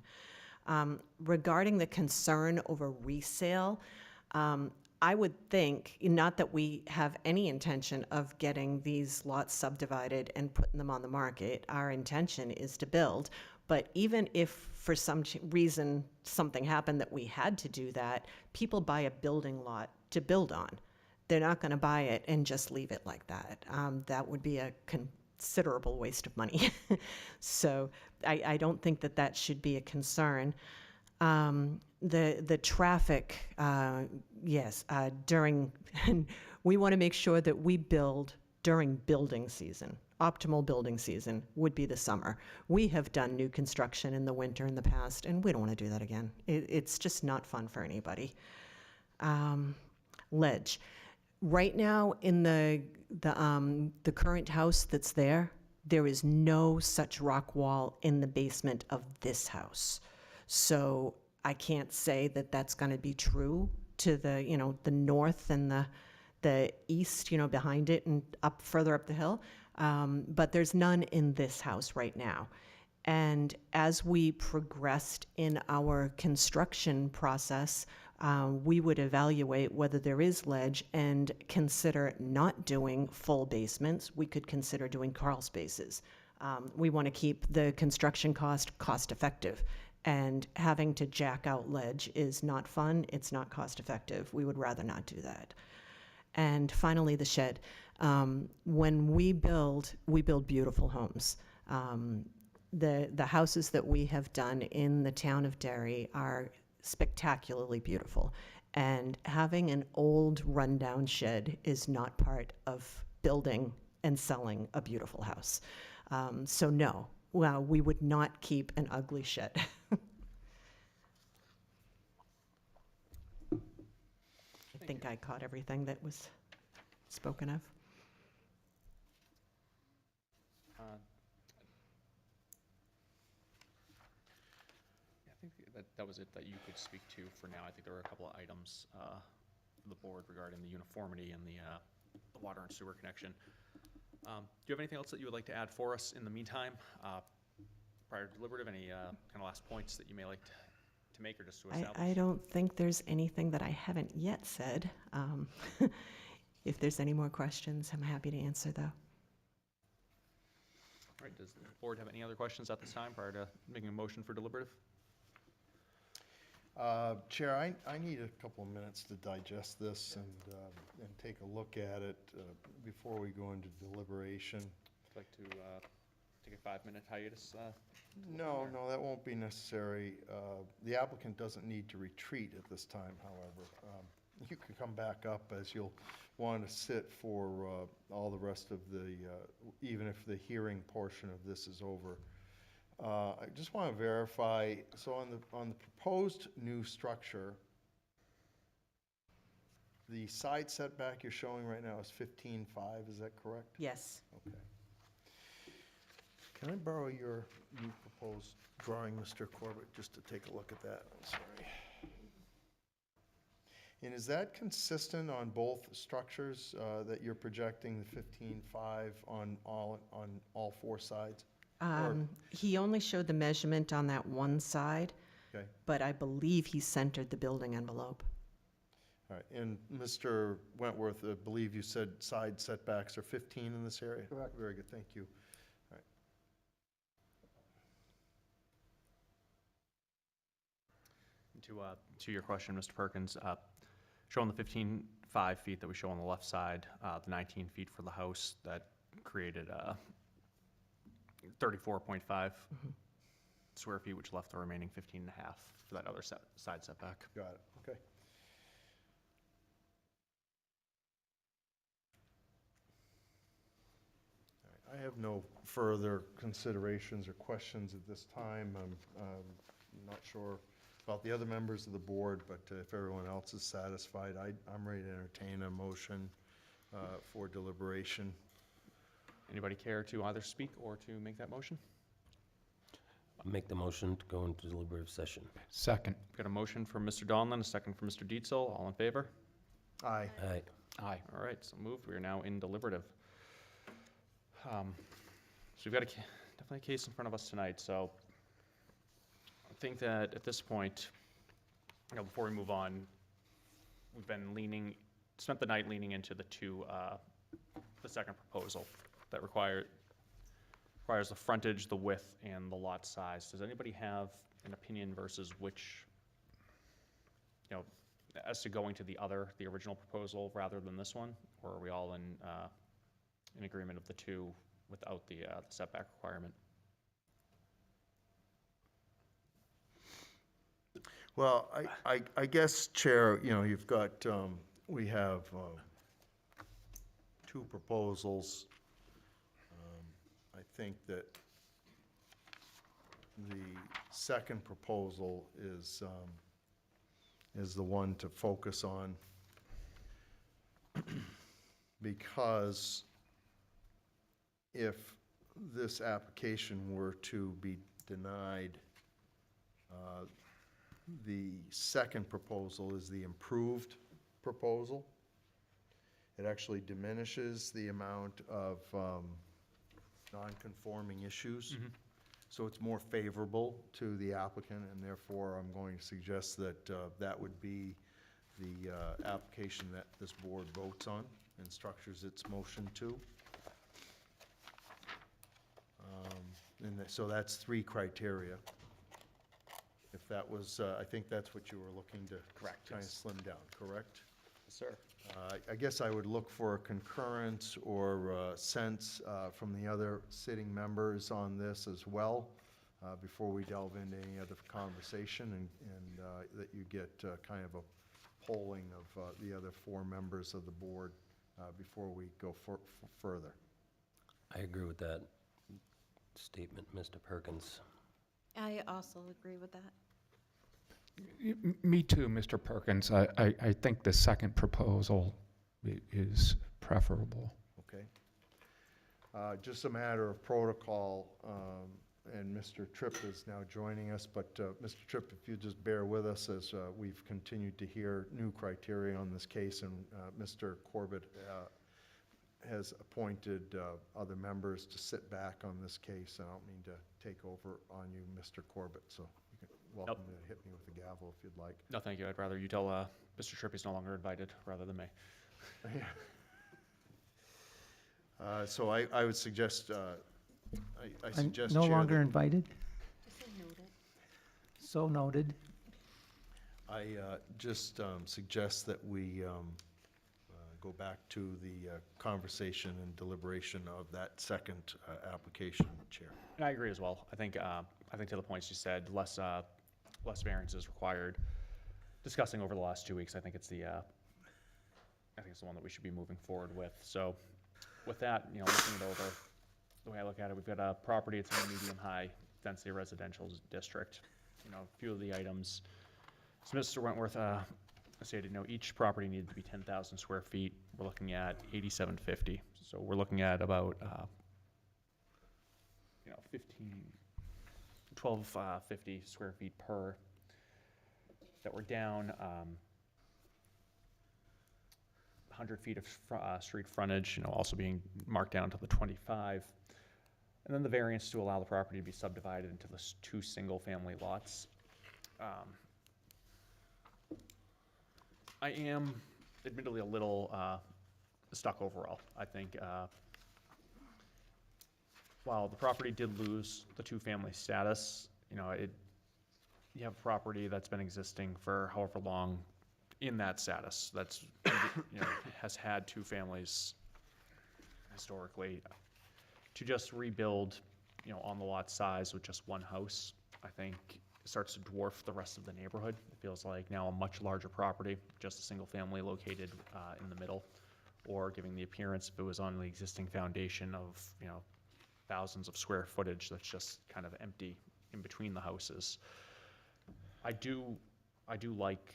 Regarding the concern over resale, I would think, not that we have any intention of getting these lots subdivided and putting them on the market. Our intention is to build. But even if for some reason something happened that we had to do that, people buy a building lot to build on. They're not going to buy it and just leave it like that. That would be a considerable waste of money. So I don't think that that should be a concern. The traffic, yes, during, we want to make sure that we build during building season. Optimal building season would be the summer. We have done new construction in the winter in the past, and we don't want to do that again. It's just not fun for anybody. Ledge. Right now, in the current house that's there, there is no such rock wall in the basement of this house. So I can't say that that's going to be true to the, the north and the east, behind it and up further up the hill. But there's none in this house right now. And as we progressed in our construction process, we would evaluate whether there is ledge and consider not doing full basements. We could consider doing crawl spaces. We want to keep the construction cost effective. And having to jack out ledge is not fun. It's not cost effective. We would rather not do that. And finally, the shed. When we build beautiful homes. The houses that we have done in the town of Derry are spectacularly beautiful. And having an old rundown shed is not part of building and selling a beautiful house. So no, well, we would not keep an ugly shed. I think I caught everything that was spoken of. I think that was it that you could speak to for now. I think there were a couple of items from the board regarding the uniformity and the water and sewer connection. Do you have anything else that you would like to add for us in the meantime, prior to deliberative? Any kind of last points that you may like to make or just to establish? I don't think there's anything that I haven't yet said. If there's any more questions, I'm happy to answer, though. All right, does the board have any other questions at this time prior to making a motion for deliberative? Chair, I need a couple of minutes to digest this and take a look at it before we go into deliberation. Would you like to take a 5-minute hiatus? No, that won't be necessary. The applicant doesn't need to retreat at this time, however. You can come back up as you'll want to sit for all the rest of the, even if the hearing portion of this is over. I just want to verify, so on the proposed new structure, the side setback you're showing right now is 15.5, is that correct? Yes. Okay. Can I borrow your new proposed drawing, Mr. Corbett, just to take a look at that? I'm sorry. And is that consistent on both structures that you're projecting the 15.5 on all 4 sides? He only showed the measurement on that one side, Okay. but I believe he centered the building envelope. All right, and Mr. Wentworth, I believe you said side setbacks are 15 in this area? Correct. Very good, thank you. All right. To your question, Mr. Perkins, showing the 15.5 feet that we show on the left side, the 19 feet for the house, that created 34.5 square feet, which left the remaining 15.5 for that other side setback. Got it, okay. All right, I have no further considerations or questions at this time. I'm not sure about the other members of the board, but if everyone else is satisfied, I'm ready to entertain a motion for deliberation. Anybody care to either speak or to make that motion? I'll make the motion to go into deliberative session. Second. We've got a motion from Mr. Donlin, a second from Mr. Dietzel. All in favor? Aye. Aye. Aye. All right, so moved. We are now in deliberative. So we've got definitely a case in front of us tonight. So I think that at this point, before we move on, we've been spent the night leaning into the second proposal that requires the frontage, the width, and the lot size. Does anybody have an opinion versus which, as to going to the original proposal rather than this one? Or are we all in agreement of the two without the setback requirement? Well, I guess, Chair, you know, you've got, we have two proposals. I think that the second proposal is the one to focus on because if this application were to be denied, the second proposal is the improved proposal. It actually diminishes the amount of non-conforming issues. So it's more favorable to the applicant, and therefore I'm going to suggest that that would be the application that this board votes on and structures its motion to. So that's 3 criteria. If that was, I think that's what you were looking to. Correct, Kind of yes. slim down, correct? Sir. I guess I would look for a concurrence or sense from the other sitting members on this as well, before we delve into any other conversation, and that you get kind of a polling of the other 4 members of the board before we go further. I agree with that statement, Mr. Perkins. I also agree with that. Me too, Mr. Perkins. I think the second proposal is preferable. Okay. Just a matter of protocol, and Mr. Tripp is now joining us, but Mr. Tripp, if you just bear with us as we've continued to hear new criteria on this case, and Mr. Corbett has appointed other members to sit back on this case. I don't mean to take over on you, Mr. Corbett, so you can welcome to hit me with the gavel if you'd like. No, thank you. I'd rather you tell Mr. Tripp he's no longer invited rather than me. So I would suggest, I suggest, No Chair, longer that invited? Just say noted. So noted. I just suggest that we go back to the conversation and deliberation of that second application, Chair. And I agree as well. I think to the points you said, less variances required. Discussing over the last 2 weeks, I think it's the one that we should be moving forward with. So with that, you know, looking it over, the way I look at it, we've got a property, it's in a medium-high density residential district. You know, a few of the items. So Mr. Wentworth stated, you know, each property needed to be 10,000 square feet. We're looking at 8,750. So we're looking at about, 1,250 square feet per, that we're down 100 feet of street frontage, you know, also being marked down to the 25. And then the variance to allow the property to be subdivided into the 2 single-family lots. I am admittedly a little stuck overall. I think while the property did lose the 2-family status, you know, you have a property that's been existing for however long in that status, that's, you know, has had 2 families historically. To just rebuild, you know, on the lot size with just 1 house, I think starts to dwarf the rest of the neighborhood. It feels like now a much larger property, just a single family located in the middle, or giving the appearance, if it was on the existing foundation, of, you know, thousands of square footage that's just kind of empty in between the houses. I do like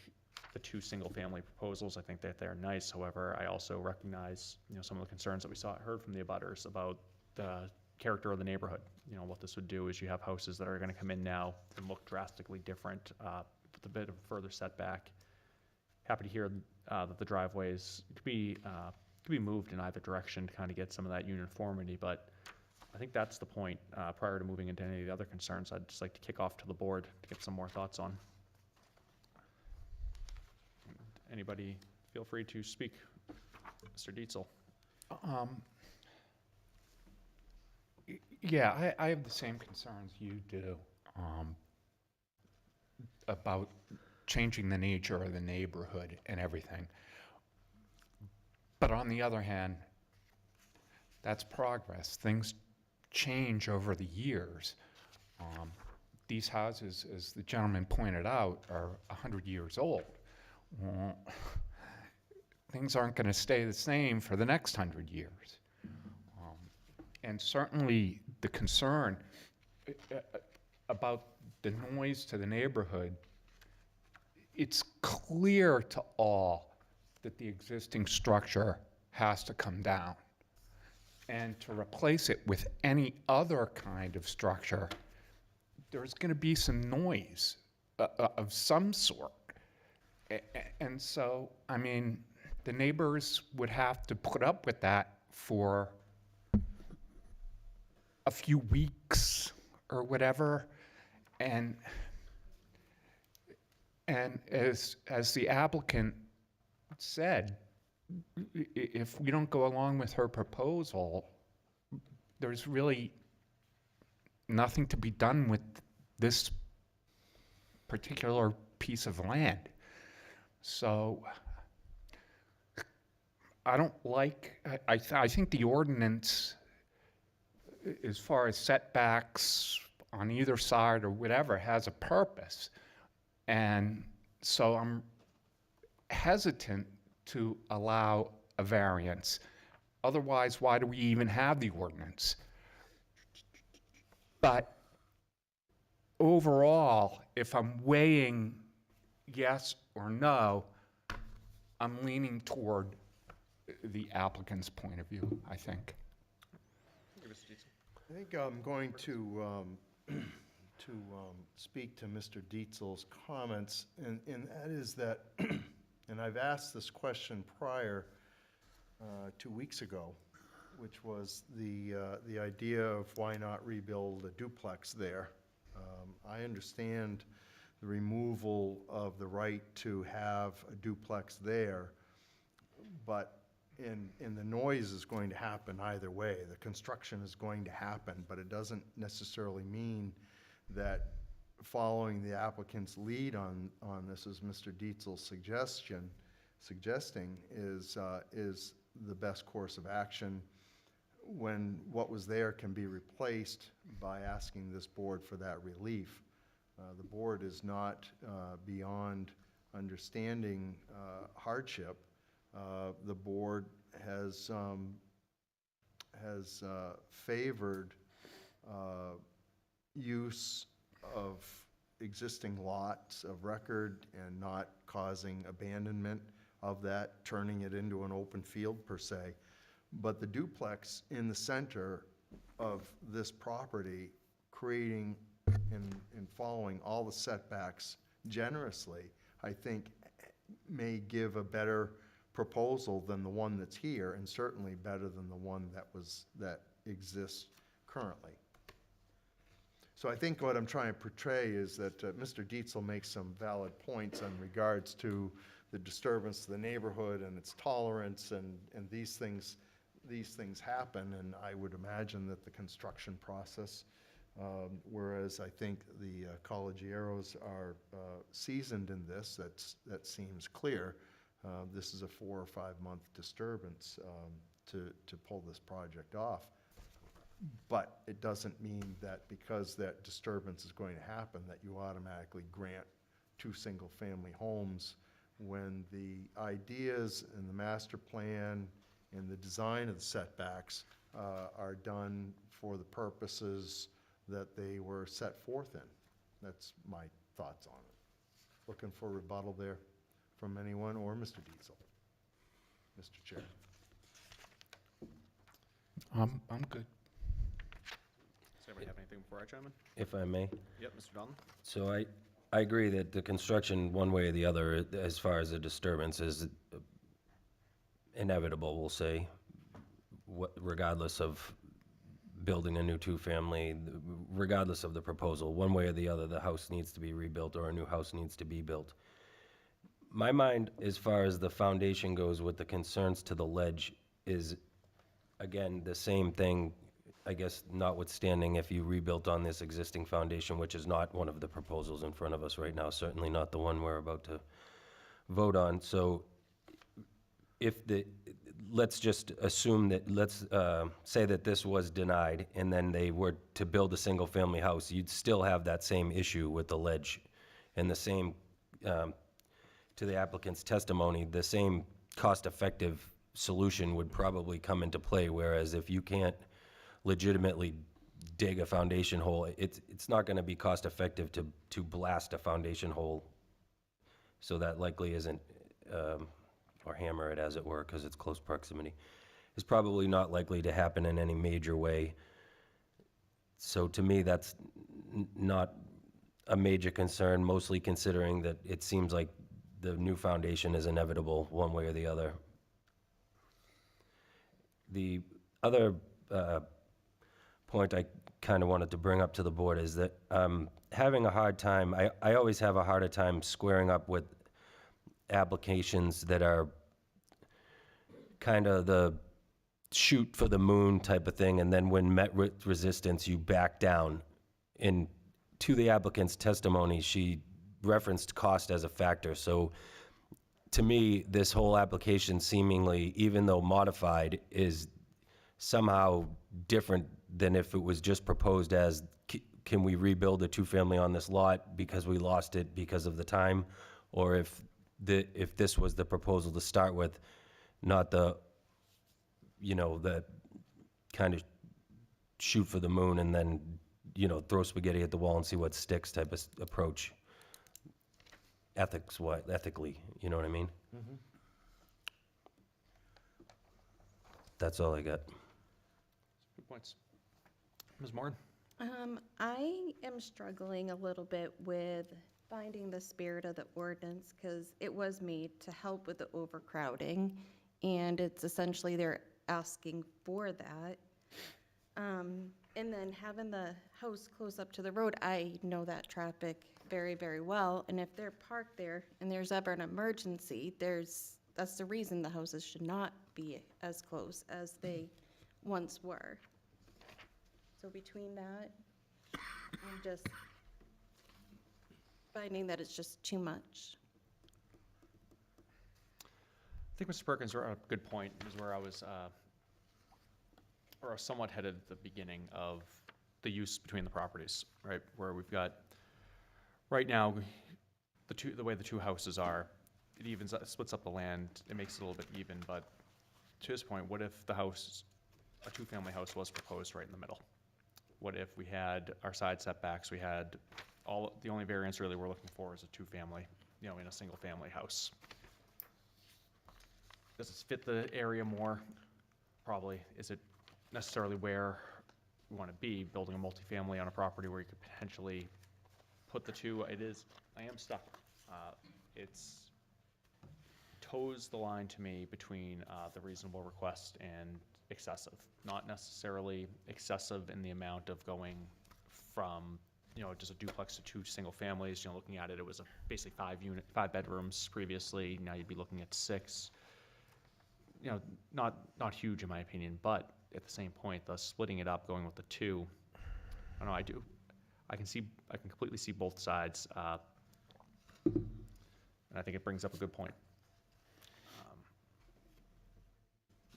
the 2 single-family proposals. I think that they're nice. However, I also recognize, you know, some of the concerns that we heard from the abutters about the character of the neighborhood. You know, what this would do is you have houses that are going to come in now and look drastically different with a bit of further setback. Happy to hear that the driveways could be moved in either direction to kind of get some of that uniformity, but I think that's the point. Prior to moving into any of the other concerns, I'd just like to kick off to the board to get some more thoughts on. Anybody feel free to speak. Mr. Dietzel. Yeah, I have the same concerns you do about changing the nature of the neighborhood and everything. But on the other hand, that's progress. Things change over the years. these houses, as the gentleman pointed out, are 100 years old. Well, things aren't going to stay the same for the next 100 years. And certainly the concern about the noise to the neighborhood, it's clear to all that the existing structure has to come down. And to replace it with any other kind of structure, there's going to be some noise of some sort. And so, I mean, the neighbors would have to put up with that for a few weeks or whatever. And as the applicant said, if we don't go along with her proposal, there's really nothing to be done with this particular piece of land. So I don't like, I think the ordinance, as far as setbacks on either side or whatever, has a purpose. And so I'm hesitant to allow a variance. Otherwise, why do we even have the ordinance? But overall, if I'm weighing yes or no, I'm leaning toward the applicant's point of view, I think. I think I'm going to speak to Mr. Dietzel's comments, and that is that, and I've asked this question prior, 2 weeks ago, which was the idea of why not rebuild a duplex there. I understand the removal of the right to have a duplex there, but and the noise is going to happen either way. The construction is going to happen, but it doesn't necessarily mean that following the applicant's lead on this, as Mr. Dietzel's suggesting, is the best course of action when what was there can be replaced by asking this board for that relief. The board is not beyond understanding hardship. The board has favored use of existing lots of record and not causing abandonment of that, turning it into an open field per se. But the duplex in the center of this property, creating and following all the setbacks generously, I think may give a better proposal than the one that's here, and certainly better than the one that exists currently. So I think what I'm trying to portray is that Mr. Dietzel makes some valid points in regards to the disturbance to the neighborhood and its tolerance, and these things happen, and I would imagine that the construction process, whereas I think the Collegieros are seasoned in this, that seems clear. This is a 4 or 5 month disturbance to pull this project off. But it doesn't mean that because that disturbance is going to happen that you automatically grant 2 single-family homes when the ideas and the master plan and the design of the setbacks are done for the purposes that they were set forth in. That's my thoughts on it. Looking for rebuttal there from anyone, or Mr. Dietzel? Mr. Chair. I'm good. Does anybody have anything before I chime in? If I may. Yep, Mr. Donlin? So I agree that the construction, one way or the other, as far as the disturbance, is inevitable, we'll say, regardless of building a new 2-family, regardless of the proposal. One way or the other, the house needs to be rebuilt or a new house needs to be built. My mind, as far as the foundation goes with the concerns to the ledge, is, again, the same thing, I guess, notwithstanding if you rebuilt on this existing foundation, which is not one of the proposals in front of us right now, certainly not the one we're about to vote on. So if let's just assume that, let's say that this was denied, and then they were to build a single-family house, you'd still have that same issue with the ledge, and the same, to the applicant's testimony, the same cost-effective solution would probably come into play, whereas if you can't legitimately dig a foundation hole, it's not gonna be cost-effective to blast a foundation hole, so that likely isn't, or hammer it, as it were, because it's close proximity, is probably not likely to happen in any major way. So to me, that's not a major concern, mostly considering that it seems like the new foundation is inevitable one way or the other. The other point I kind of wanted to bring up to the board is that having a hard time, I always have a harder time squaring up with applications that are kind of the shoot for the moon type of thing, and then when met with resistance, you back down. And to the applicant's testimony, she referenced cost as a factor. So to me, this whole application seemingly, even though modified, is somehow different than if it was just proposed as, can we rebuild a two-family on this lot because we lost it because of the time? Or if this was the proposal to start with, not the, you know, the kind of shoot for the moon and then, you know, throw spaghetti at the wall and see what sticks type of approach. Ethically, you know what I mean? That's all I got. Good points. Ms. Moran? I am struggling a little bit with finding the spirit of the ordinance because it was made to help with the overcrowding, and it's essentially they're asking for that. And then having the house close up to the road, I know that traffic very, very well, and if they're parked there and there's ever an emergency, that's the reason the houses should not be as close as they once were. So between that, I'm just finding that it's just too much. I think Mr. Perkins are a good point, is where I was, or somewhat headed at the beginning of the use between the properties, right? Where we've got, right now, the way the two houses are, it evens, splits up the land, it makes it a little bit even, but to his point, what if the house, a two-family house was proposed right in the middle? What if we had our side setbacks, we had the only variance really we're looking for is a two-family, you know, in a single-family house? Does it fit the area more? Probably. Is it necessarily where we want to be, building a multifamily on a property where you could potentially put the two? I am stuck. It's toes the line to me between the reasonable request and excessive. Not necessarily excessive in the amount of going from, you know, just a duplex to two single families. You know, looking at it, it was basically 5 bedrooms previously. Now you'd be looking at 6. You know, not huge in my opinion, but at the same point, the splitting it up, going with the 2, I don't know, I can completely see both sides, and I think it brings up a good point.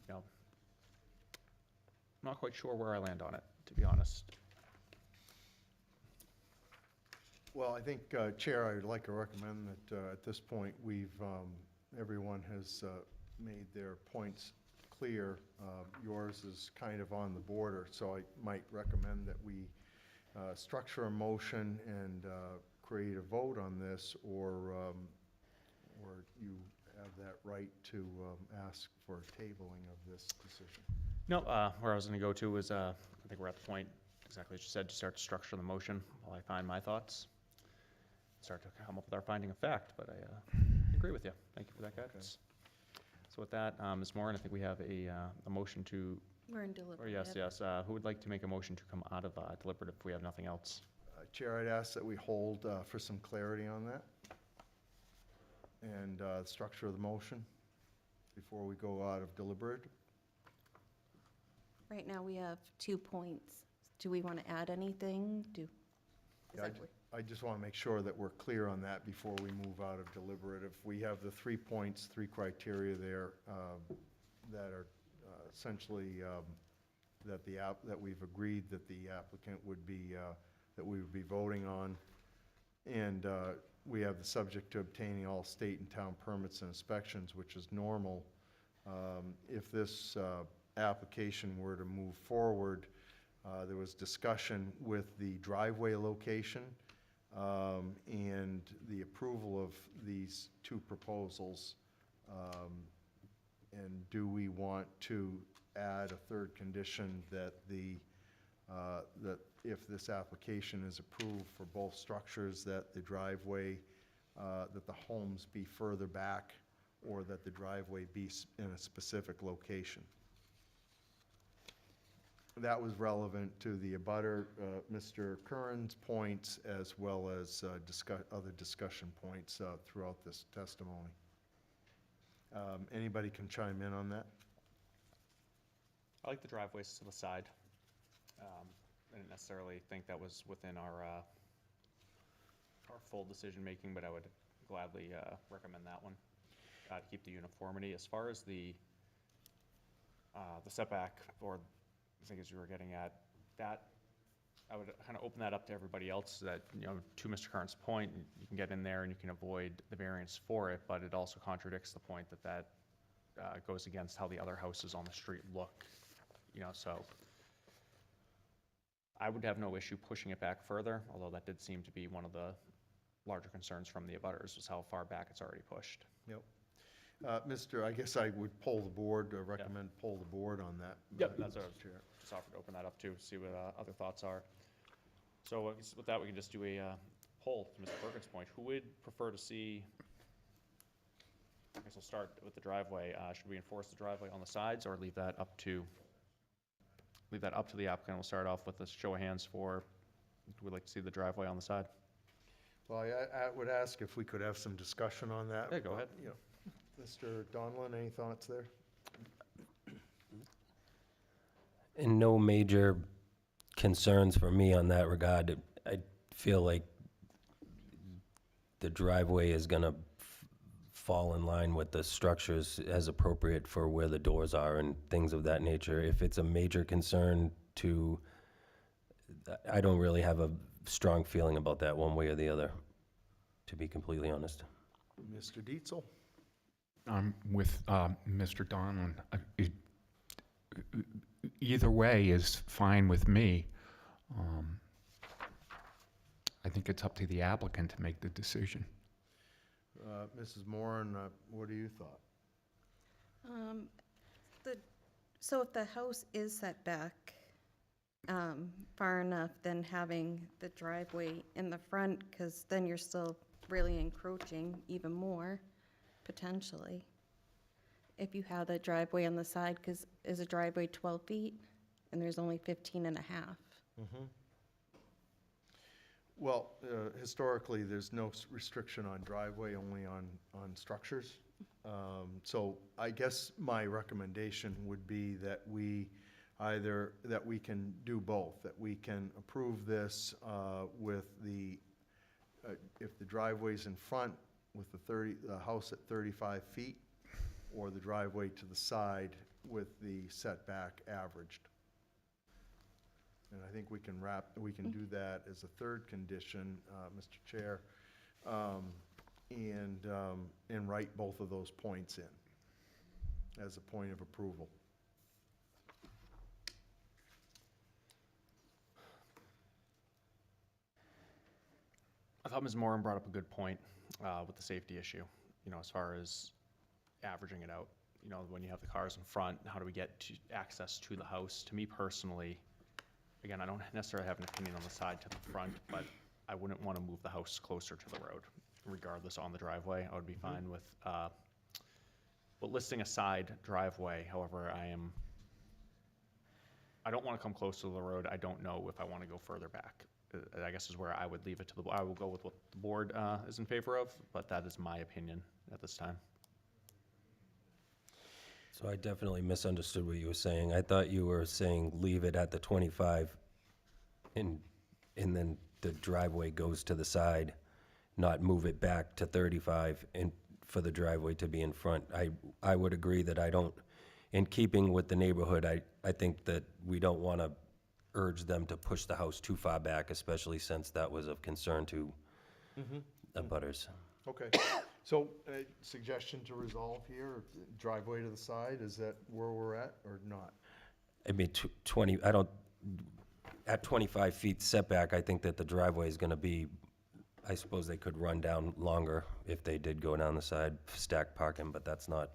You know, I'm not quite sure where I land on it, to be honest. Well, I think, Chair, I would like to recommend that at this point, everyone has made their points clear. Yours is kind of on the border, so I might recommend that we structure a motion and create a vote on this, or you have that right to ask for tabling of this decision. No, where I was going to go to is, I think we're at the point, exactly as you said, to start to structure the motion while I find my thoughts. Start to come up with our finding of fact, but I agree with you. Thank you for that guidance. So with that, Ms. Moran, I think we have a motion to, We're in or deliberative. yes, who would like to make a motion to come out of deliberative if we have nothing else? Chair, I'd ask that we hold for some clarity on that and the structure of the motion before we go out of deliberative. Right now, we have 2 points. Do we want to add anything? Yeah, I just want to make sure that we're clear on that before we move out of deliberative. We have the 3 points, 3 criteria there. that are essentially, that we've agreed that the applicant would be, that we would be voting on. And we have the subject to obtaining all state and town permits and inspections, which is normal. If this application were to move forward, there was discussion with the driveway location and the approval of these two proposals. And do we want to add a third condition that that if this application is approved for both structures, that the driveway, that the homes be further back, or that the driveway be in a specific location? That was relevant to the abutter, Mr. Curran's points, as well as other discussion points throughout this testimony. Anybody can chime in on that? I like the driveways to the side. I didn't necessarily think that was within our full decision-making, but I would gladly recommend that one to keep the uniformity. As far as the setback, or I think as you were getting at, that I would kind of open that up to everybody else, that, you know, to Mr. Curran's point, you can get in there and you can avoid the variance for it, but it also contradicts the point that goes against how the other houses on the street look, you know, so I would have no issue pushing it back further, although that did seem to be one of the larger concerns from the abutters, was how far back it's already pushed. Yep. I guess I would poll the board, recommend poll the board on that. Yep, that's what I Mr. was Chair. just offered to open that up too, see what other thoughts are. So I guess with that, we can just do a poll to Mr. Perkins' point. Who would prefer to see, I guess we'll start with the driveway. Should we enforce the driveway on the sides, or leave that up to the applicant? We'll start off with a show of hands for, we'd like to see the driveway on the side. Well, I would ask if we could have some discussion on that. Yeah, go ahead. You know, Mr. Donlin, any thoughts there? And no major concerns for me on that regard. I feel like the driveway is gonna fall in line with the structures as appropriate for where the doors are and things of that nature. If it's a major concern I don't really have a strong feeling about that one way or the other, to be completely honest. Mr. Dietzel? I'm with Mr. Donlin. Either way is fine with me. I think it's up to the applicant to make the decision. Mrs. Moran, what do you thought? So if the house is set back far enough, then having the driveway in the front, because then you're still really encroaching even more, potentially. If you have the driveway on the side, because is a driveway 12 feet, and there's only 15 and a half. Mm-hmm. Well, historically, there's no restriction on driveway, only on structures. So I guess my recommendation would be that we can do both, that we can approve this with if the driveway's in front with the house at 35 feet, or the driveway to the side with the setback averaged. And I think we can do that as a third condition, Mr. Chair, and write both of those points in as a point of approval. I thought Ms. Moran brought up a good point with the safety issue, you know, as far as averaging it out. You know, when you have the cars in front, how do we get access to the house? To me personally, again, I don't necessarily have an opinion on the side to the front, but I wouldn't want to move the house closer to the road, regardless on the driveway. I would be fine with, but listing a side driveway, however, I don't want to come close to the road. I don't know if I want to go further back. I guess is where I would leave it to I will go with what the board is in favor of, but that is my opinion at this time. So I definitely misunderstood what you were saying. I thought you were saying leave it at the 25 and then the driveway goes to the side, not move it back to 35 and for the driveway to be in front. I would agree that I don't in keeping with the neighborhood, I think that we don't want to urge them to push the house too far back, especially since that was of concern to the butters. Okay, so, suggestion to resolve here, driveway to the side, is that where we're at, or not? I mean, 20, I don't, at 25 feet setback, I think that the driveway is going to be, I suppose they could run down longer if they did go down the side, stack parking, but that's not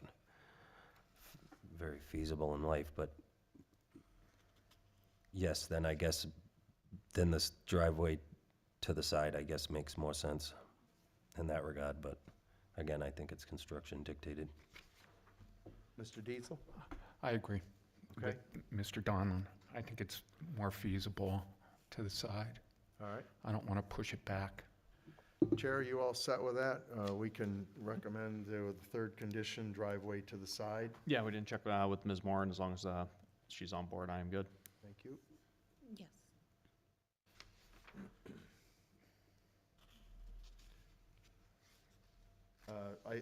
very feasible in life, but yes, then I guess, then this driveway to the side, I guess, makes more sense in that regard, but again, I think it's construction dictated. Mr. Diesel? I agree. Okay. with Mr. Donlin. I think it's more feasible to the side. All right. I don't want to push it back. Chair, are you all set with that? We can recommend the third condition, driveway to the side. Yeah, we didn't check with Ms. Moore, and as long as she's on board, I am good. Thank you. Yes.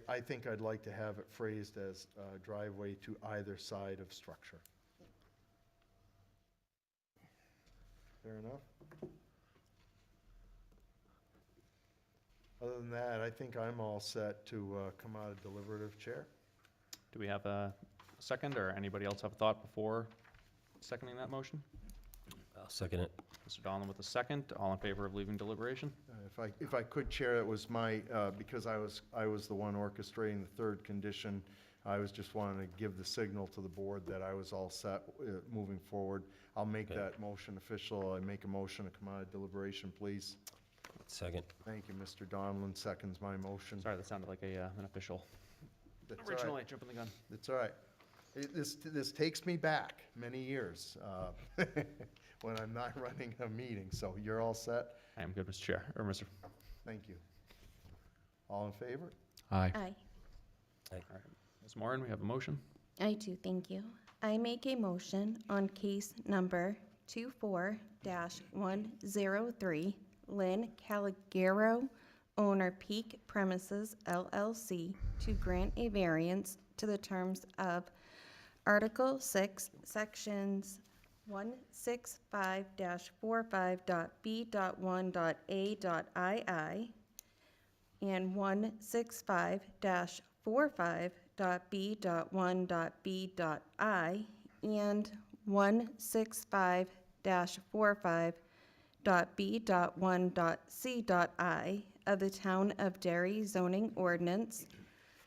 I think I'd like to have it phrased as driveway to either side of structure. Fair enough? Other than that, I think I'm all set to come out of deliberative, Chair. Do we have a second, or anybody else have a thought before seconding that motion? I'll second it. Mr. Donlin with a second. All in favor of leaving deliberation? If I could, Chair, it was my, because I was the one orchestrating the third condition, I was just wanting to give the signal to the board that I was all set moving forward. I'll make Okay. that motion official. I make a motion to come out of deliberation, please. Second. Thank you, Mr. Donlin seconds my motion. Sorry, that sounded like an official. That's all right. Originally, jumping the gun. It's all right. This takes me back many years when I'm not running a meeting, so you're all set? I am good, Mr. Chair, or Mr. Thank you. All in favor? Aye. Aye. All right. Ms. Moran, we have a motion. I do, thank you. I make a motion on case number 24-103, Lynn Calagero, owner Peak Premises LLC, to grant a variance to the terms of Article 6, Sections 165-45.b.1.a.ii and 165-45.b.1.b.i and 165-45.b.1.c.i of the Town of Derry zoning ordinance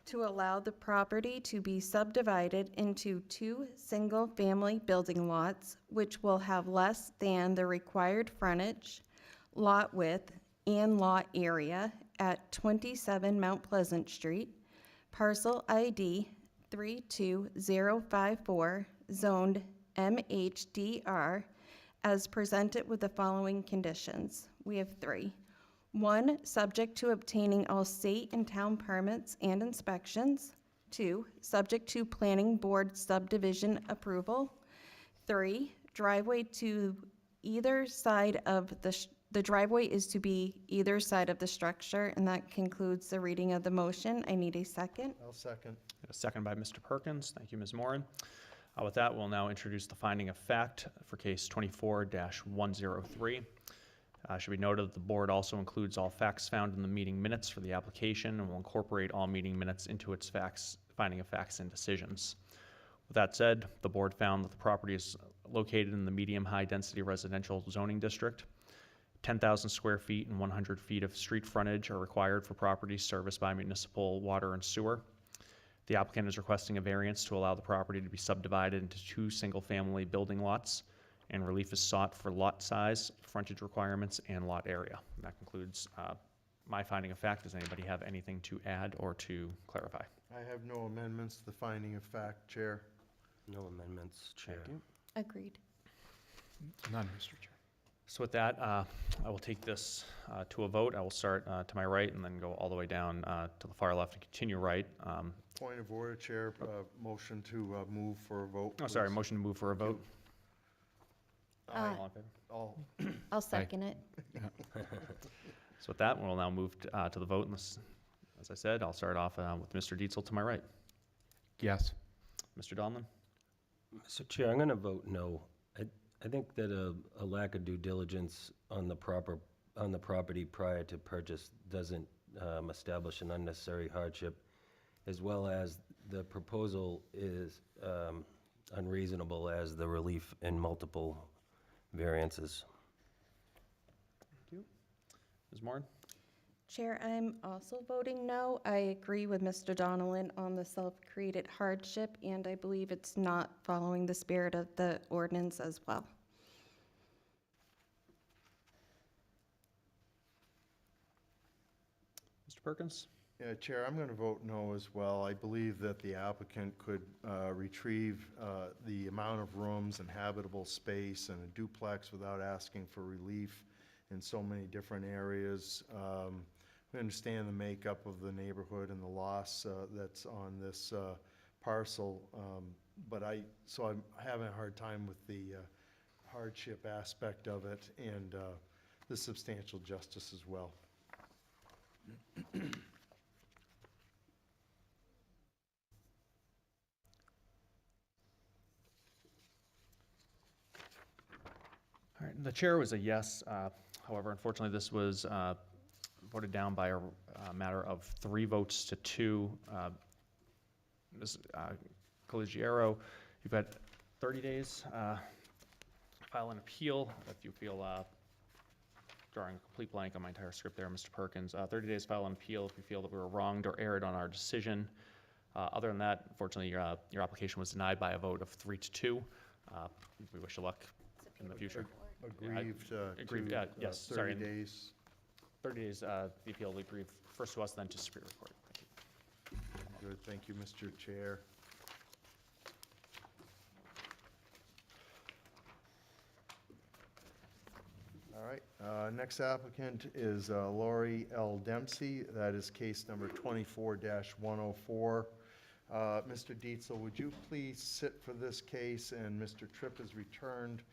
to allow the property to be subdivided into 2 single-family building lots, which will have less than the required frontage, lot width, and lot area at 27 Mount Pleasant Street, parcel ID 32054, zoned MHDR, as presented with the following conditions. We have 3. 1, subject to obtaining all state and town permits and inspections. 2, subject to planning board subdivision approval. 3, driveway to either side of the driveway is to be either side of the structure, and that concludes the reading of the motion. I need a second. I'll second. A second by Mr. Perkins. Thank you, Ms. Moran. With that, we'll now introduce the finding of fact for case 24-103. Should be noted that the board also includes all facts found in the meeting minutes for the application and will incorporate all meeting minutes into its finding of facts and decisions. With that said, the board found that the property is located in the medium-high density residential zoning district. 10,000 square feet and 100 feet of street frontage are required for properties serviced by municipal water and sewer. The applicant is requesting a variance to allow the property to be subdivided into 2 single-family building lots, and relief is sought for lot size, frontage requirements, and lot area. And that concludes my finding of fact. Does anybody have anything to add or to clarify? I have no amendments to the finding of fact, Chair. No amendments, Chair. Thank you. Agreed. None, Mr. Chair. So with that, I will take this to a vote. I will start to my right and then go all the way down to the far left and continue right. Point of order, Chair, motion to move for a vote. Oh, sorry, please. motion to move for a vote. Aye. All in favor? All, I'll second it. So with that, we'll now move to the vote. And this, as I said, I'll start off with Mr. Dietzel to my right. Yes. Mr. Donlin? Mr. Chair, I'm gonna vote no. I think that a lack of due diligence on the property prior to purchase doesn't establish an unnecessary hardship, as well as the proposal is unreasonable as the relief in multiple variances. Thank you. Ms. Moran? Chair, I'm also voting no. I agree with Mr. Donnellan on the self-created hardship, and I believe it's not following the spirit of the ordinance as well. Mr. Perkins? Yeah, Chair, I'm going to vote no as well. I believe that the applicant could retrieve the amount of rooms and habitable space in a duplex without asking for relief in so many different areas. We understand the makeup of the neighborhood and the loss that's on this parcel, so I'm having a hard time with the hardship aspect of it and the substantial justice as well. All right, the chair was a yes. However, unfortunately, this was voted down by a matter of 3 votes to 2. Ms. Coligiero, you've had 30 days to file an appeal. If you feel, drawing a complete blank on my entire script there, Mr. Perkins, 30 days to file an appeal if you feel that we were wronged or erred on our decision. Other than that, unfortunately, your application was denied by a vote of 3 to 2. We wish you luck in the future. Aggrieved Aggrieved, to yes, 30 sorry. days. 30 days, the appeal will be briefed first to us, then to Superior Court. Thank you. Good, thank you, Mr. Chair. All right, next applicant is Lori L. Dempsey. That is case number 24-104. Mr. Dietzel, would you please sit for this case, and Mr. Tripp is returned,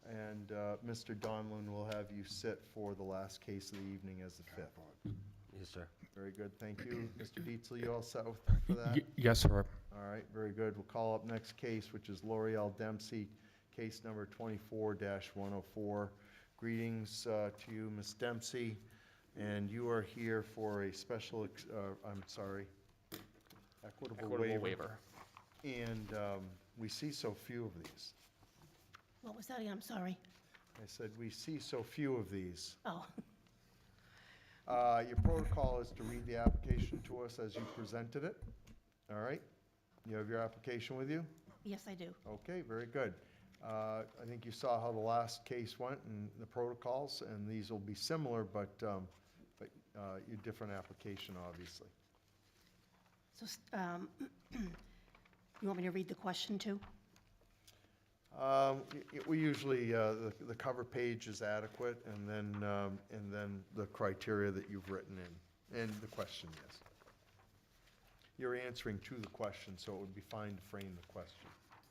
and Mr. Donlin will have you sit for the last case of the evening as the 5th. Yes, sir. Very good, thank you. Mr. Dietzel, you all set for that? Yes, sir. All right, very good. We'll call up next case, which is Lori L. Dempsey, case number 24-104. Greetings to you, Ms. Dempsey, and you are here for a special, equitable waiver. And we see so few of these. What was that again? I'm sorry. I said, we see so few of these. Oh, Your protocol is to read the application to us as you presented it. All right? You have your application with you? yes, I do. Okay, very good. I think you saw how the last case went and the protocols, and these will be similar, but your different application, obviously. So, you want me to read the question too? We usually, the cover page is adequate, and then the criteria that you've written in, and the question, yes. You're answering to the question, so it would be fine to frame the question.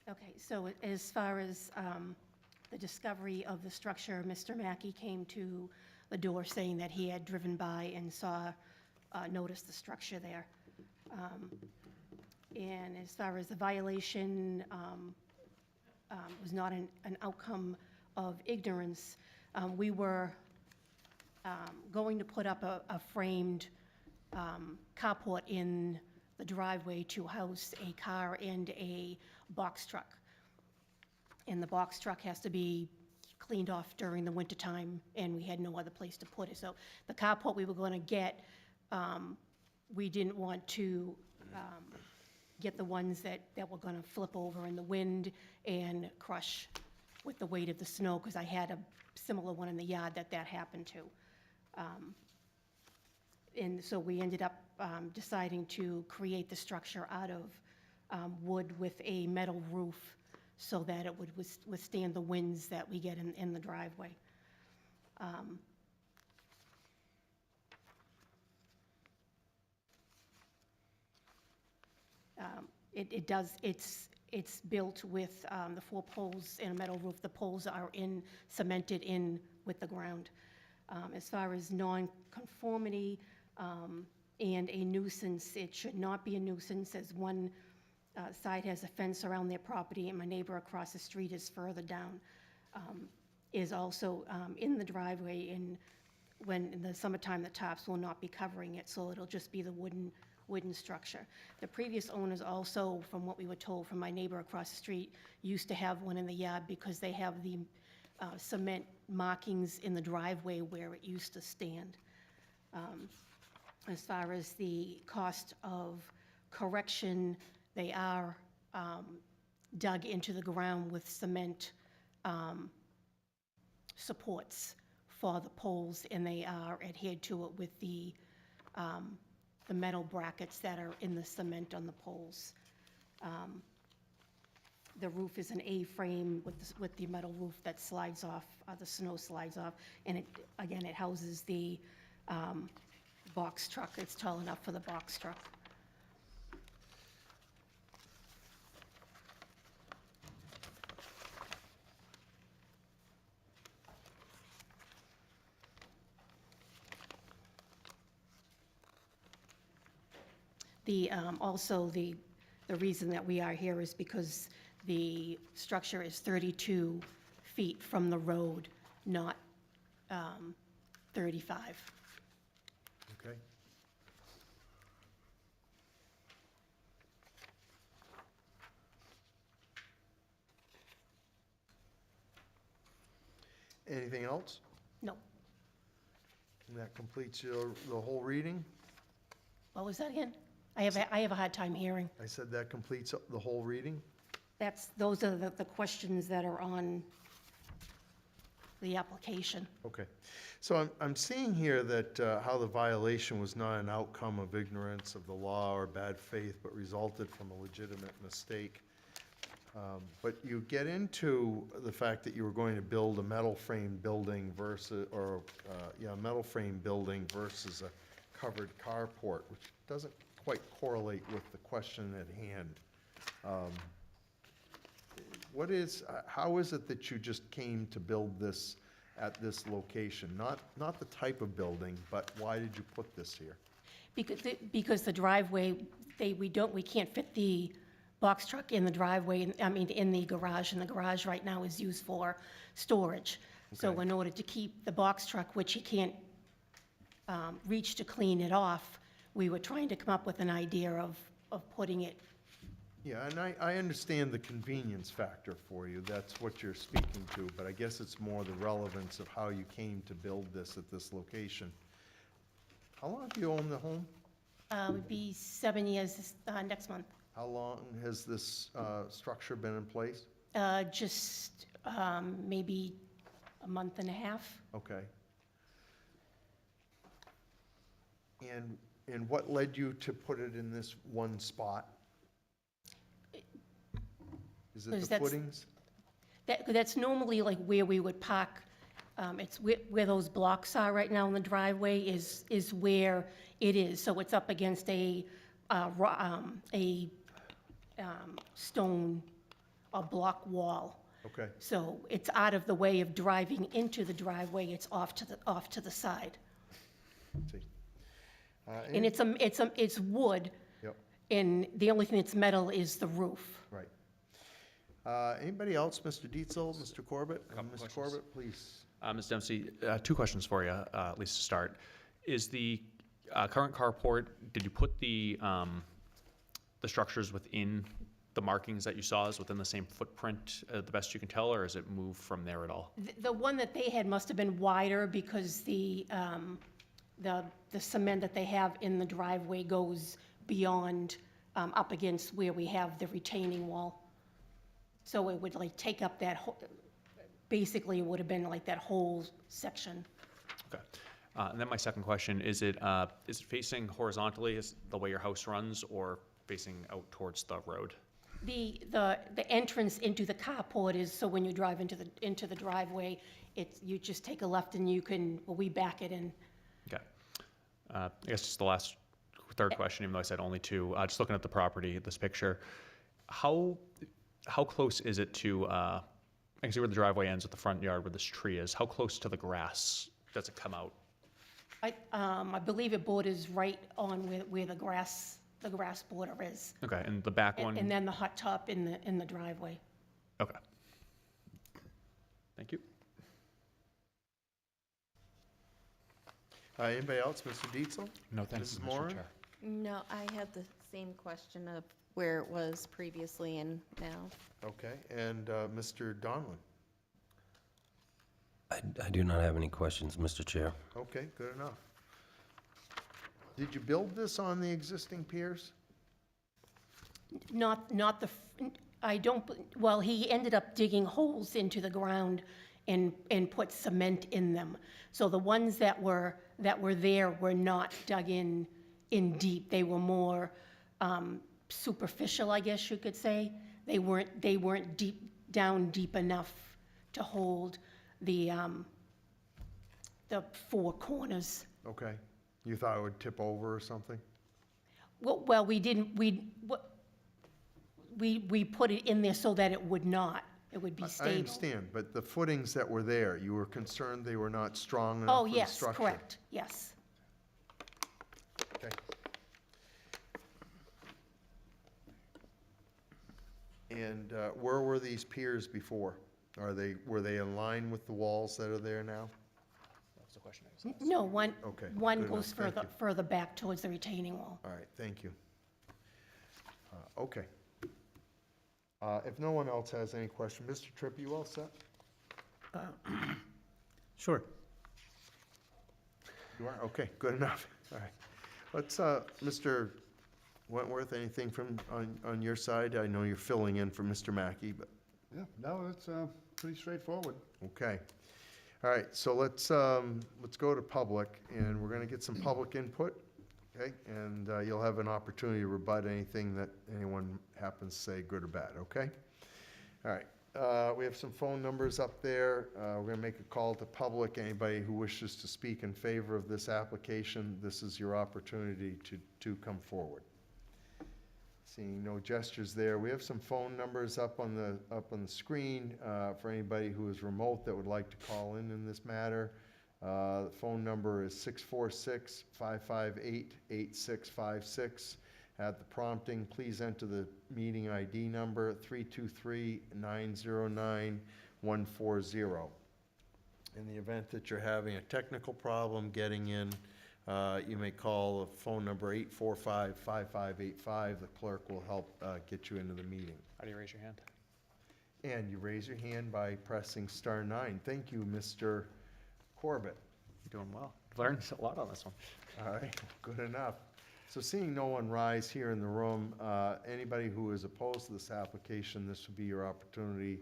Okay, so as far as the discovery of the structure, Mr. Mackey came to the door saying that he had driven by and noticed the structure there. And as far as the violation was not an outcome of ignorance, we were going to put up a framed carport in the driveway to house a car and a box truck. And the box truck has to be cleaned off during the wintertime, and we had no other place to put it. So the carport we were going to get, we didn't want to get the ones that were going to flip over in the wind and crush with the weight of the snow, because I had a similar one in the yard that happened to. And so we ended up deciding to create the structure out of wood with a metal roof so that it would withstand the winds that we get in the driveway. It's built with the 4 poles and a metal roof. The poles are cemented in with the ground. As far as non-conformity and a nuisance, it should not be a nuisance, as one side has a fence around their property, and my neighbor across the street is further down, is also in the driveway, and when in the summertime, the tops will not be covering it, so it'll just be the wooden structure. The previous owners also, from what we were told from my neighbor across the street, used to have one in the yard because they have the cement markings in the driveway where it used to stand. As far as the cost of correction, they are dug into the ground with cement supports for the poles, and they are adhered to it with the metal brackets that are in the cement on the poles. The roof is an A-frame with the metal roof that slides off, the snow slides off, and again, it houses the box truck. It's tall enough for the box truck. Also, the reason that we are here is because the structure is 32 feet from the road, not 35. Okay. Anything else? No. And that completes the whole reading? What was that again? I have a hard time hearing. I said that completes the whole reading? Those are the questions that are on the application. Okay. So I'm seeing here that how the violation was not an outcome of ignorance of the law or bad faith, but resulted from a legitimate mistake. But you get into the fact that you were going to build a metal frame building versus, metal frame building versus a covered carport, which doesn't quite correlate with the question at hand. How is it that you just came to build this at this location? Not the type of building, but why did you put this here? Because the driveway, we can't fit the box truck in the driveway, in the garage, and the garage right now is used for storage. So Okay. in order to keep the box truck, which you can't reach to clean it off, we were trying to come up with an idea of putting it. Yeah, and I understand the convenience factor for you. That's what you're speaking to, but I guess it's more the relevance of how you came to build this at this location. How long have you owned the home? Would be 7 years next month. How long has this structure been in place? Just maybe a month and a half. Okay. And what led you to put it in this one spot? Is it Because the footings? That's normally like where we would park. It's where those blocks are right now in the driveway is where it is. So it's up against a stone or block wall. Okay, So it's out of the way of driving into the driveway. It's off to the side. let's see. And it's wood, Yep, and the only thing that's metal is the roof. right. Anybody else? Mr. Dietzel, Mr. Corbett? Couple Mr. questions. Corbett, please. Ms. Dempsey, 2 questions for you, at least to start. Is the current carport, did you put the structures within the markings that you saw is within the same footprint, the best you can tell, or is it moved from there at all? The one that they had must have been wider because the cement that they have in the driveway goes beyond, up against where we have the retaining wall. So it would like take up that whole, basically it would have been like that whole section. Okay. And then my second question, is it facing horizontally as the way your house runs, or facing out towards the road? The entrance into the carport is, so when you drive into the driveway, you just take a left and we back it in. Okay. I guess just the third question, even though I said only 2, just looking at the property, this picture, how close is it to, I can see where the driveway ends with the front yard where this tree is. How close to the grass does it come out? I believe it borders right on where the grass the grass border is. Okay, and the back one? And then the hot top in the driveway. Okay. Thank you. Anybody else? Mr. Dietzel? No, thanks, Mrs. Mr. Moran? Chair. No, I had the same question of where it was previously and now. Okay, and Mr. Donlin? I do not have any questions, Mr. Chair. Okay, good enough. Did you build this on the existing piers? Not the, I don't, well, he ended up digging holes into the ground and put cement in them. So the ones that were there were not dug in deep. They were more superficial, I guess you could say. They weren't deep enough to hold the four corners. Okay. You thought it would tip over or something? Well, we didn't, we put it in there so that it would not, it would be I stable. understand, but the footings that were there, you were concerned they were not strong enough Oh, for the yes, structure? correct, yes. Okay. And where were these piers before? Were they in line with the walls that are there now? That was the question I was asking. No, one Okay, one good goes enough. Thank you. further back towards the retaining wall. All right, thank you. Okay. If no one else has any question, Mr. Tripp, you all set? Sure. You are? Okay, good enough. All right. Let's, Mr. Wentworth, anything from, on your side? I know you're filling in for Mr. Mackey, but, Yeah, no, it's pretty straightforward. okay. All right, so let's go to public, and we're gonna get some public input, okay? And you'll have an opportunity to rebut anything that anyone happens to say, good or bad, okay? All right, we have some phone numbers up there. We're gonna make a call to public. Anybody who wishes to speak in favor of this application, this is your opportunity to come forward. Seeing no gestures there, we have some phone numbers up on the screen for anybody who is remote that would like to call in this matter. The phone number is 646-558-8656. At the prompting, please enter the meeting ID number 323-909-140. In the event that you're having a technical problem getting in, you may call phone number 845-5585. The clerk will help get you into the meeting. How do you raise your hand? And you raise your hand by pressing *9. Thank you, Mr. Corbett. You're doing well. Learned a lot on this one. All right, good enough. So seeing no one rise here in the room, anybody who is opposed to this application, this would be your opportunity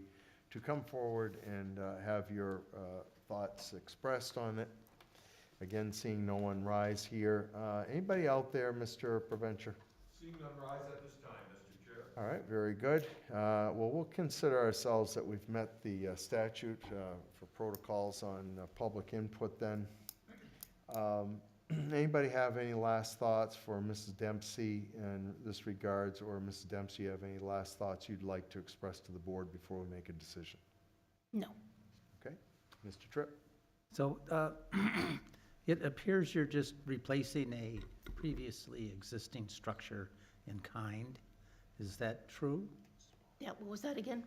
to come forward and have your thoughts expressed on it. Again, seeing no one rise here. Anybody out there, Mr. Preventure? Seeing none rise at this time, Mr. Chair. All right, very good. Well, we'll consider ourselves that we've met the statute for protocols on public input then. Anybody have any last thoughts for Mrs. Dempsey in this regards, or Mrs. Dempsey, you have any last thoughts you'd like to express to the board before we make a decision? No. Okay, Mr. Tripp? So it appears you're just replacing a previously existing structure in kind. Is that true? Yeah, what was that again?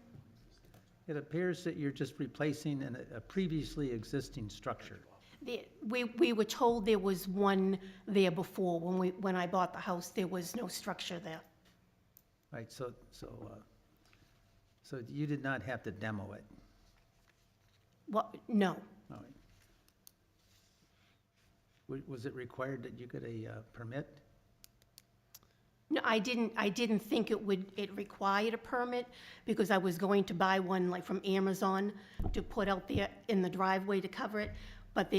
It appears that you're just replacing a previously existing structure. We were told there was one there before. When I bought the house, there was no structure there. Right, so you did not have to demo it. Well, no. All right. Was it required that you get a permit? No, I didn't think it required a permit because I was going to buy one like from Amazon to put out there in the driveway to cover it. But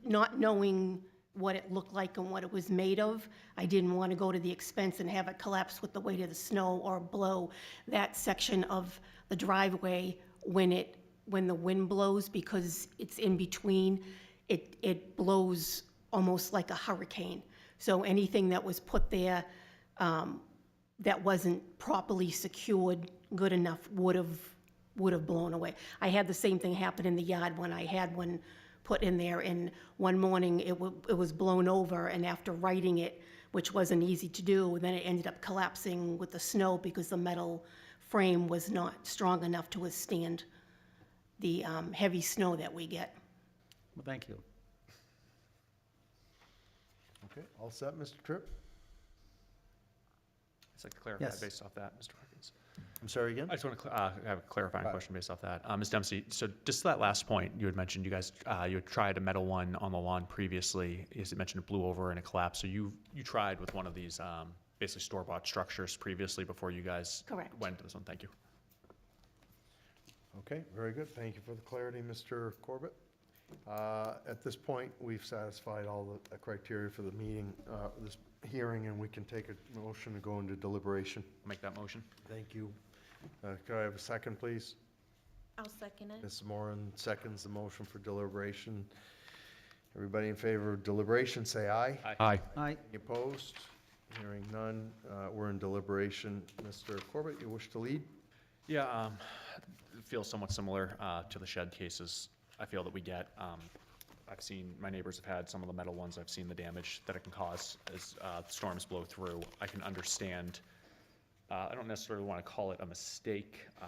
not knowing what it looked like and what it was made of, I didn't want to go to the expense and have it collapse with the weight of the snow or blow that section of the driveway when the wind blows, because it's in between. It blows almost like a hurricane. So anything that was put there that wasn't properly secured good enough would have blown away. I had the same thing happen in the yard when I had one put in there, and one morning it was blown over, and after writing it, which wasn't easy to do. And then it ended up collapsing with the snow because the metal frame was not strong enough to withstand the heavy snow that we get. Well, thank you. Okay, all set, Mr. Tripp? I'd like to clarify Yes. based off that, Mr. Perkins. I'm sorry again? I just want to have a clarifying Right. question based off that. Ms. Dempsey, so just that last point, you had mentioned you guys, you had tried a metal one on the lawn previously. You mentioned it blew over and it collapsed. So you tried with one of these basically store-bought structures previously before you guys Correct. went to this one. Thank you. Okay, very good. Thank you for the clarity, Mr. Corbett. At this point, we've satisfied all the criteria for the meeting, this hearing, and we can take a motion to go into deliberation. I'll make that motion. Thank you. Could I have a second, please? I'll second it. Mrs. Moran seconds the motion for deliberation. Everybody in favor of deliberation, say aye. Aye. Aye. Any opposed? Hearing none, we're in deliberation. Mr. Corbett, you wish to lead? Yeah, it feels somewhat similar to the shed cases I feel that we get. I've seen, my neighbors have had some of the metal ones. I've seen the damage that it can cause as storms blow through. I can understand, I don't necessarily want to call it a mistake. I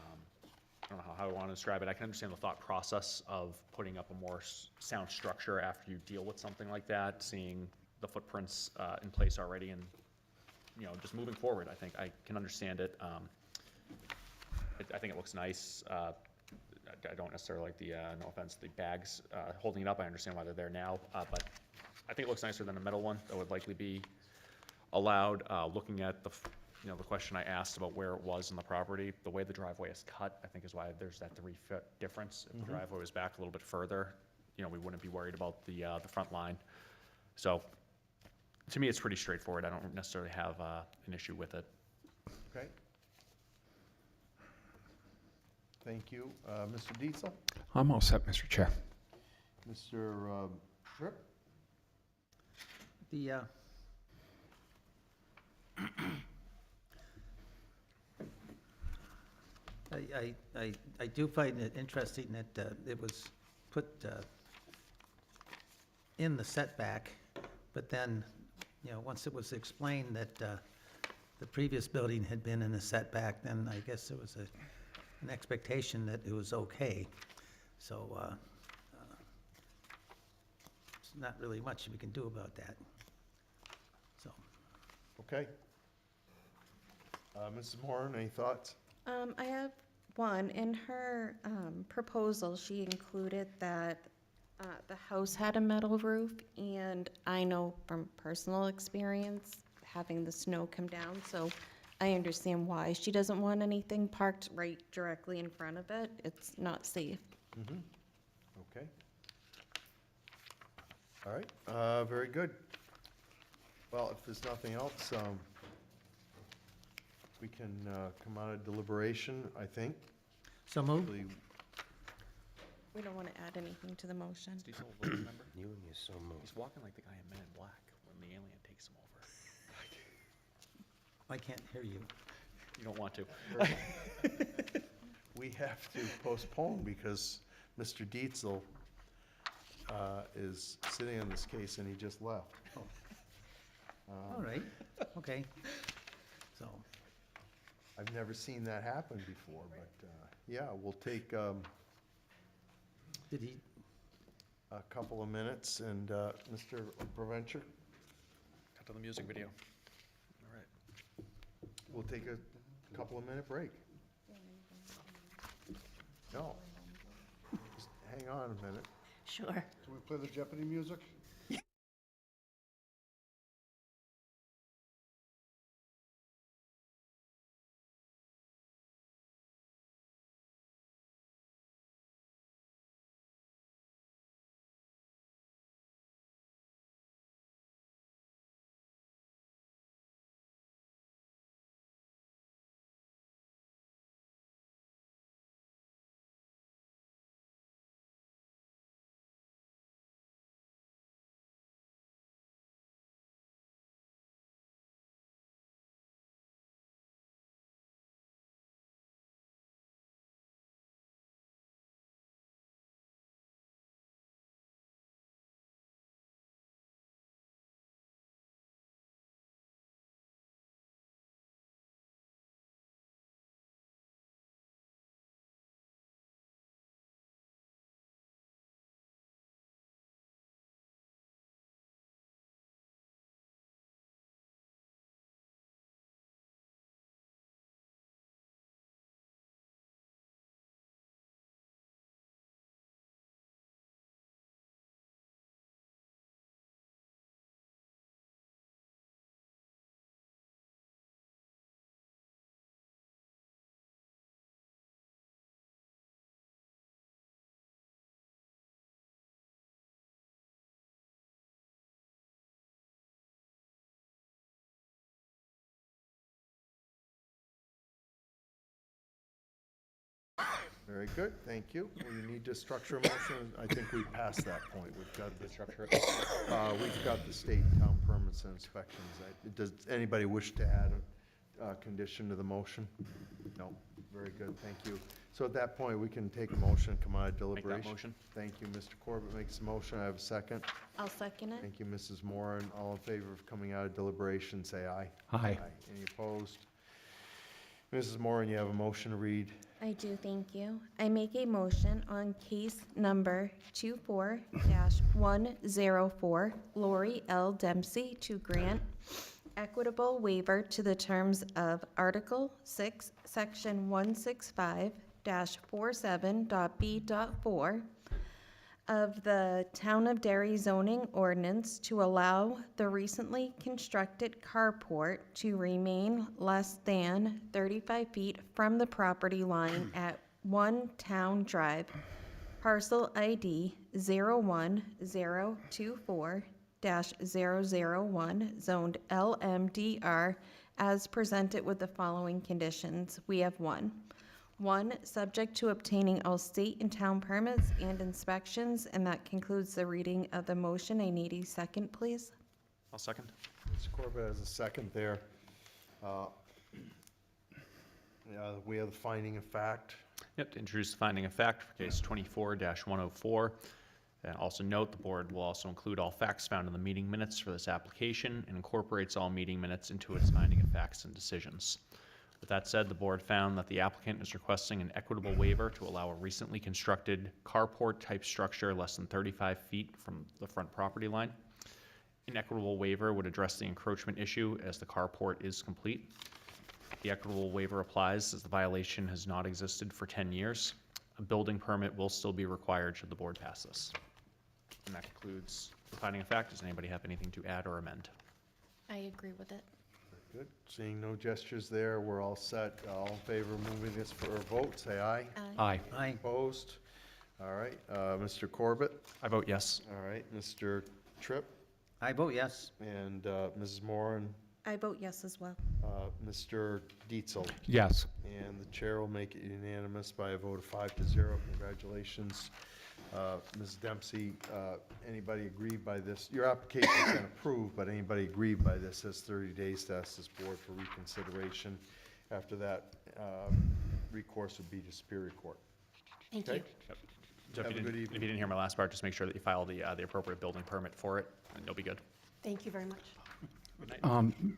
don't know how I want to describe it. I can understand the thought process of putting up a more sound structure after you deal with something like that, seeing the footprints in place already and, you know, just moving forward. I think I can understand it. I think it looks nice. I don't necessarily like the, no offense, the bags holding it up. I understand why they're there now, but I think it looks nicer than a metal one that would likely be allowed. Looking at the, you know, the question I asked about where it was in the property, the way the driveway is cut, I think is why there's that 3-foot difference. If the driveway was back a little bit further, you know, we wouldn't be worried about the front line. So to me, it's pretty straightforward. I don't necessarily have an issue with it. Okay. Thank you. Mr. Dietzel? I'm all set, Mr. Chair. Mr. Tripp? The, I do find it interesting that it was put in the setback, but then, you know, once it was explained that the previous building had been in a setback, then I guess there was an expectation that it was okay. So there's not really much we can do about that. So, Okay. Mrs. Moran, any thoughts? I have one. In her proposal, she included that the house had a metal roof, and I know from personal experience, having the snow come down, so I understand why she doesn't want anything parked right directly in front of it. It's not safe. Okay. All right, very good. Well, if there's nothing else, we can come out of deliberation, I think. so moved. Hopefully, We don't want to add anything to the motion. Diesel, remember? You and your so moved. He's walking like the guy in Men in Black when the alien takes him over. I can't hear you. You don't want to. we have to postpone because Mr. Dietzel is sitting on this case and he just left. All right, okay. So, I've never seen that happen before, but yeah, we'll take did he, a couple of minutes and Mr. Provencher, Cut to the music video. All right. we'll take a couple of minute break. No, just hang on a minute. Sure. Can we play the Jeopardy music? Very good, thank you. We need to structure a motion. I think we passed that point. We've got the Structure. we've got the state and town permits and inspections. Does anybody wish to add a condition to the motion? No, very good, thank you. So at that point, we can take a motion, come out of Make deliberation. that motion. Thank you, Mr. Corbett makes a motion. I have a second. I'll second it. Thank you, Mrs. Moran. All in favor of coming out of deliberation, say aye. Aye. Any opposed? Mrs. Moran, you have a motion to read. I do, thank you. I make a motion on case number 24-104, Lori L. Dempsey, to grant equitable waiver to the terms of Article 6, Section 165-47.b.4 of the Town of Derry zoning ordinance to allow the recently constructed carport to remain less than 35 feet from the property line at 1 Town Drive, parcel ID 01024-001, zoned LMDR, as presented with the following conditions. We have one, subject to obtaining all state and town permits and inspections, and that concludes the reading of the motion. I need a second, please. I'll second. Mr. Corbett has a second there. We have the finding of fact. Yep, to introduce the finding of fact for case 24-104. And also note, the board will also include all facts found in the meeting minutes for this application and incorporates all meeting minutes into its finding of facts and decisions. With that said, the board found that the applicant is requesting an equitable waiver to allow a recently constructed carport-type structure less than 35 feet from the front property line. An equitable waiver would address the encroachment issue as the carport is complete. The equitable waiver applies as the violation has not existed for 10 years. A building permit will still be required should the board pass this. And that concludes the finding of fact. Does anybody have anything to add or amend? I agree with it. Good. Seeing no gestures there, we're all set. All in favor of moving this for a vote, say aye. Aye. Aye. Opposed? All right, Mr. Corbett? I vote yes. All right, Mr. Tripp? I vote yes. And Mrs. Moran? I vote yes as well. Mr. Dietzel? Yes. And the chair will make it unanimous by a vote of 5-0. Congratulations. Ms. Dempsey, anybody aggrieved by this? Your application's been approved, but anybody aggrieved by this has 30 days to ask this board for reconsideration. After that, recourse would be to Superior Court. Thank Okay? you. Yep. So Have a good if evening. you didn't hear my last part, just make sure that you file the appropriate building permit for it, and you'll be good. Thank you very much.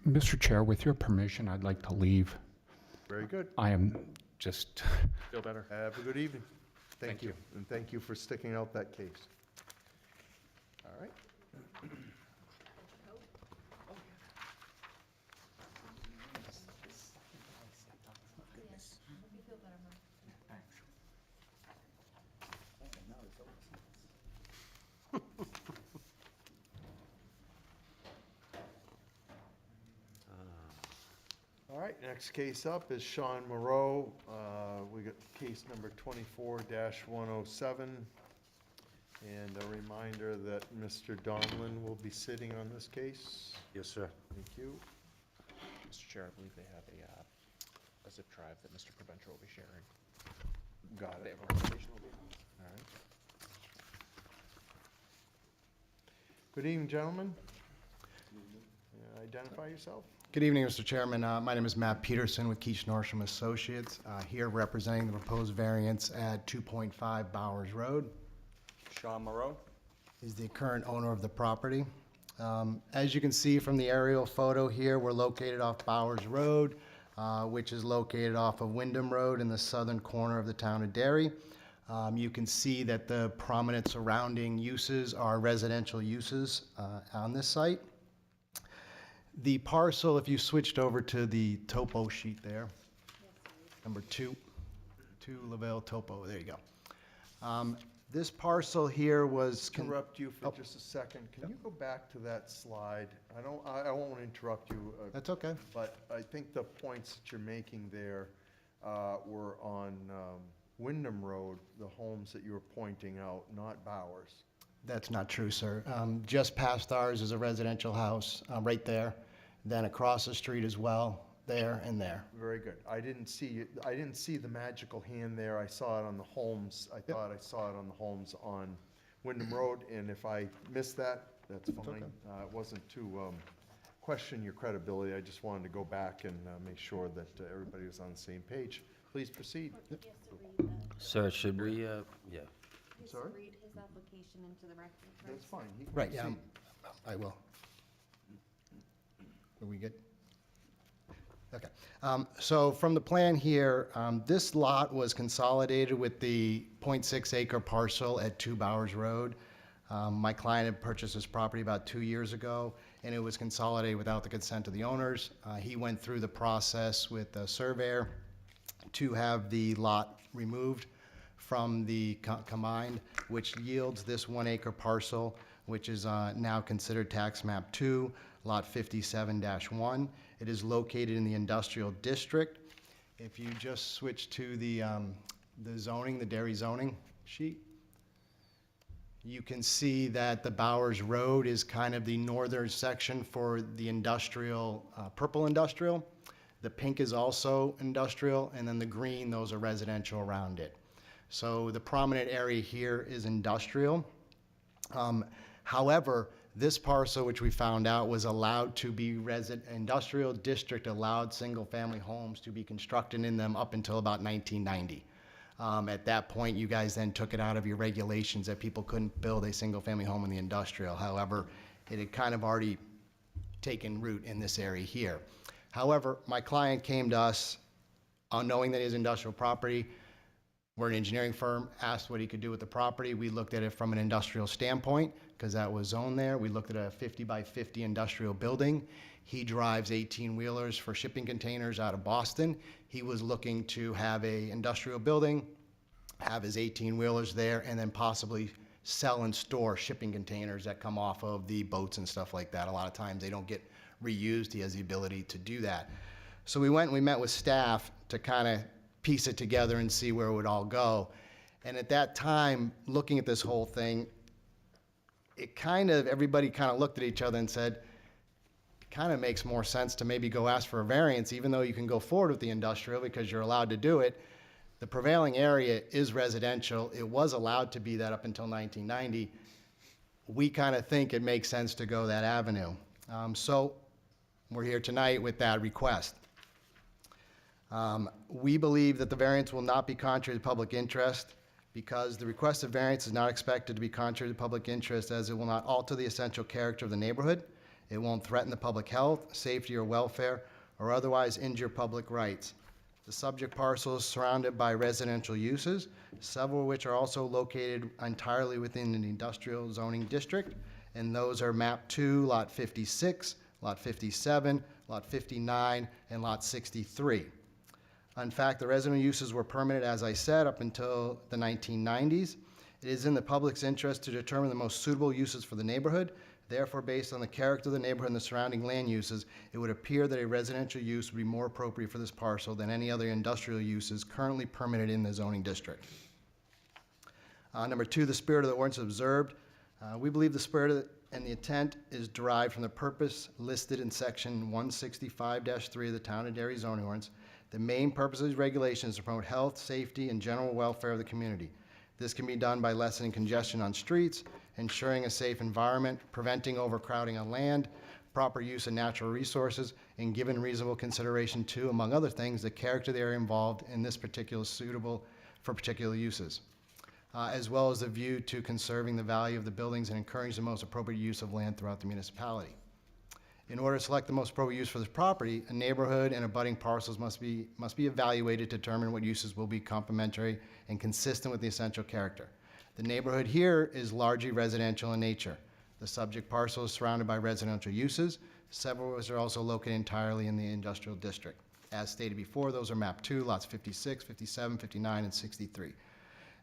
Mr. Chair, with your permission, I'd like to leave. Very good. I am just, Feel better? Have a good evening. Thank Thank you. you. And thank you for sticking out that case. All right. All right, next case up is Sean Moreau. We got case number 24-107. And a reminder that Mr. Donlin will be sitting on this case. Yes, sir. Thank you. Mr. Chair, I believe they have a zip drive that Mr. Provencher will be sharing. Got They it. have a presentation will be. All right. Good evening, gentlemen. Identify yourself. Good evening, Mr. Chairman. My name is Matt Peterson with Keish Norsham Associates, here representing the proposed variance at 2.5 Bowers Road. Sean Moreau? He's the current owner of the property. As you can see from the aerial photo here, we're located off Bowers Road, which is located off of Wyndham Road in the southern corner of the town of Derry. You can see that the prominent surrounding uses are residential uses on this site. The parcel, if you switched over to the topo sheet there, number 2 Lavelle topo, there you go. This parcel here was. Interrupt you for just a second. Can you go back to that slide? I won't want to interrupt you. That's okay. But I think the points that you're making there were on Wyndham Road, the homes that you were pointing out, not Bowers. That's not true, sir. Just past ours is a residential house, right there. Then across the street as well, there, and there. Very good. I didn't see the magical hand there. I saw it on the homes. I thought I saw it on the homes on Wyndham Road, and if I missed that, that's fine. It wasn't to question your credibility. I just wanted to go back and make sure that everybody was on the same page. Please proceed. Sir, should we, yeah. Sorry? Read his application into the record. That's fine. He can Right, yeah, proceed. I will. Are we good? Okay. So from the plan here, this lot was consolidated with the .6 acre parcel at 2 Bowers Road. My client had purchased this property about 2 years ago, and it was consolidated without the consent of the owners. He went through the process with the surveyor to have the lot removed from the combined, which yields this 1 acre parcel, which is now considered tax map 2, lot 57-1. It is located in the industrial district. If you just switch to the zoning, the Derry zoning sheet, you can see that the Bowers Road is kind of the northern section for the industrial, purple industrial. The pink is also industrial, and then the green, those are residential around it. So the prominent area here is industrial. However, this parcel, which we found out, was allowed to be industrial district allowed single-family homes to be constructed in them up until about 1990. At that point, you guys then took it out of your regulations that people couldn't build a single-family home in the industrial. However, it had kind of already taken root in this area here. However, my client came to us knowing that his industrial property. We're an engineering firm, asked what he could do with the property. We looked at it from an industrial standpoint, because that was zoned there. We looked at a 50 by 50 industrial building. He drives 18-wheelers for shipping containers out of Boston. He was looking to have a industrial building, have his 18-wheelers there, and then possibly sell and store shipping containers that come off of the boats and stuff like that. A lot of times they don't get reused. He has the ability to do that. So we went and we met with staff to kind of piece it together and see where it would all go. And at that time, looking at this whole thing, everybody kind of looked at each other and said, it kind of makes more sense to maybe go ask for a variance, even though you can go forward with the industrial because you're allowed to do it. The prevailing area is residential. It was allowed to be that up until 1990. We kind of think it makes sense to go that avenue. So we're here tonight with that request. We believe that the variance will not be contrary to public interest because the requested variance is not expected to be contrary to public interest as it will not alter the essential character of the neighborhood. It won't threaten the public health, safety, or welfare, or otherwise injure public rights. The subject parcel is surrounded by residential uses, several of which are also located entirely within an industrial zoning district, and those are map 2, lot 56, lot 57, lot 59, and lot 63. In fact, the residential uses were permitted, as I said, up until the 1990s. It is in the public's interest to determine the most suitable uses for the neighborhood. Therefore, based on the character of the neighborhood and the surrounding land uses, it would appear that a residential use would be more appropriate for this parcel than any other industrial uses currently permitted in the zoning district. Number 2, the spirit of the ordinance observed. We believe the spirit and the intent is derived from the purpose listed in section 165-3 of the Town of Derry zoning ordinance. The main purpose of these regulations is to promote health, safety, and general welfare of the community. This can be done by lessening congestion on streets, ensuring a safe environment, preventing overcrowding on land, proper use of natural resources, and given reasonable consideration to, among other things, the character of the area involved in this particular suitable for particular uses, as well as the view to conserving the value of the buildings and encouraging the most appropriate use of land throughout the municipality. In order to select the most appropriate use for this property, a neighborhood and abutting parcels must be evaluated to determine what uses will be complementary and consistent with the essential character. The neighborhood here is largely residential in nature. The subject parcel is surrounded by residential uses. Several of which are also located entirely in the industrial district. As stated before, those are map 2, lots 56, 57, 59, and 63.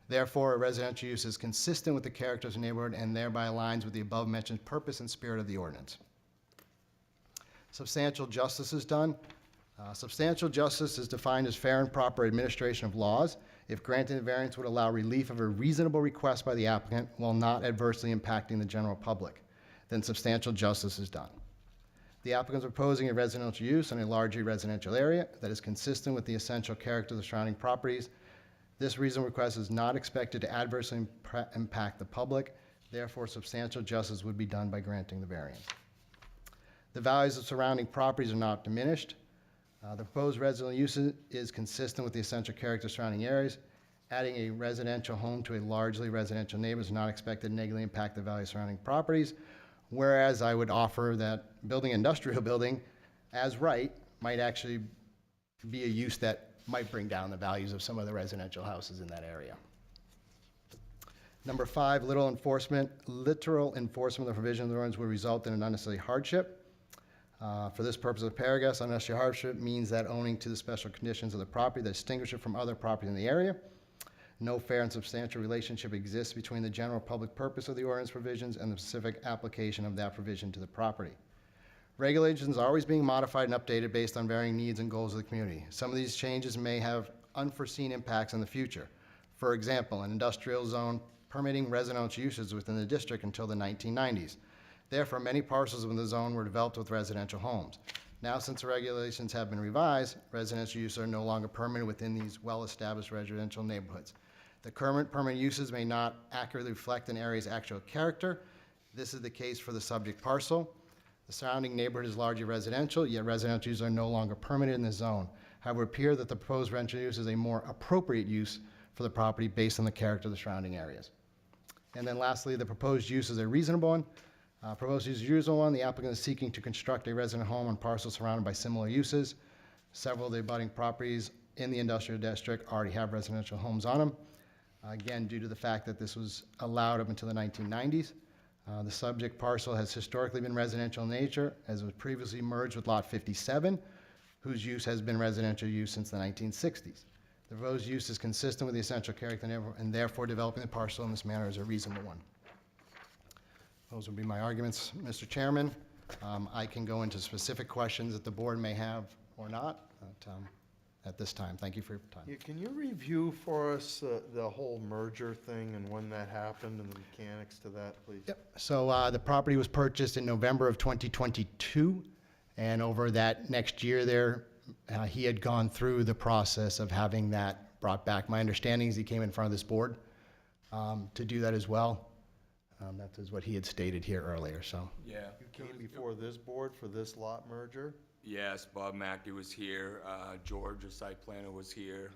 Therefore, a residential use is consistent with the character of the neighborhood and thereby aligns with the above-mentioned purpose and spirit of the ordinance. Substantial justice is done. Substantial justice is defined as fair and proper administration of laws. If granting the variance would allow relief of a reasonable request by the applicant while not adversely impacting the general public, then substantial justice is done. The applicant is proposing a residential use in a largely residential area that is consistent with the essential character of the surrounding properties. This reasonable request is not expected to adversely impact the public. Therefore, substantial justice would be done by granting the variance. The values of surrounding properties are not diminished. The proposed residential use is consistent with the essential character of surrounding areas. Adding a residential home to a largely residential neighborhood is not expected to negatively impact the value of surrounding properties. Whereas I would offer that building an industrial building as right might actually be a use that might bring down the values of some of the residential houses in that area. Number 5, literal enforcement of the provision of the ordinance will result in an unnecessary hardship. For this purpose of the paragraph, unnecessary hardship means that owing to the special conditions of the property that distinguish it from other property in the area, no fair and substantial relationship exists between the general public purpose of the ordinance provisions and the specific application of that provision to the property. Regulations are always being modified and updated based on varying needs and goals of the community. Some of these changes may have unforeseen impacts in the future. For example, an industrial zone permitting residential uses within the district until the 1990s. Therefore, many parcels within the zone were developed with residential homes. Now, since the regulations have been revised, residential uses are no longer permitted within these well-established residential neighborhoods. The current permanent uses may not accurately reflect an area's actual character. This is the case for the subject parcel. The surrounding neighborhood is largely residential, yet residential uses are no longer permitted in the zone. However, it appears that the proposed residential use is a more appropriate use for the property based on the character of the surrounding areas. And then lastly, the proposed use is a reasonable one. Proposed use is a reasonable one. The applicant is seeking to construct a resident home on parcels surrounded by similar uses. Several of the abutting properties in the industrial district already have residential homes on them. Again, due to the fact that this was allowed up until the 1990s. The subject parcel has historically been residential in nature, as it was previously merged with Lot 57, whose use has been residential use since the 1960s. The proposed use is consistent with the essential character and therefore developing the parcel in this manner is a reasonable one. Those would be my arguments, Mr. Chairman. I can go into specific questions that the board may have or not at this time. Thank you for your time. Yeah, can you review for us the whole merger thing and when that happened and the mechanics to that, please? Yep. So the property was purchased in November of 2022, and over that next year there, he had gone through the process of having that brought back. My understanding is he came in front of this board to do that as well. That is what he had stated here earlier, so. Yeah. You came before this board for this lot merger? Yes, Bob Mackey was here, George, the site planner, was here.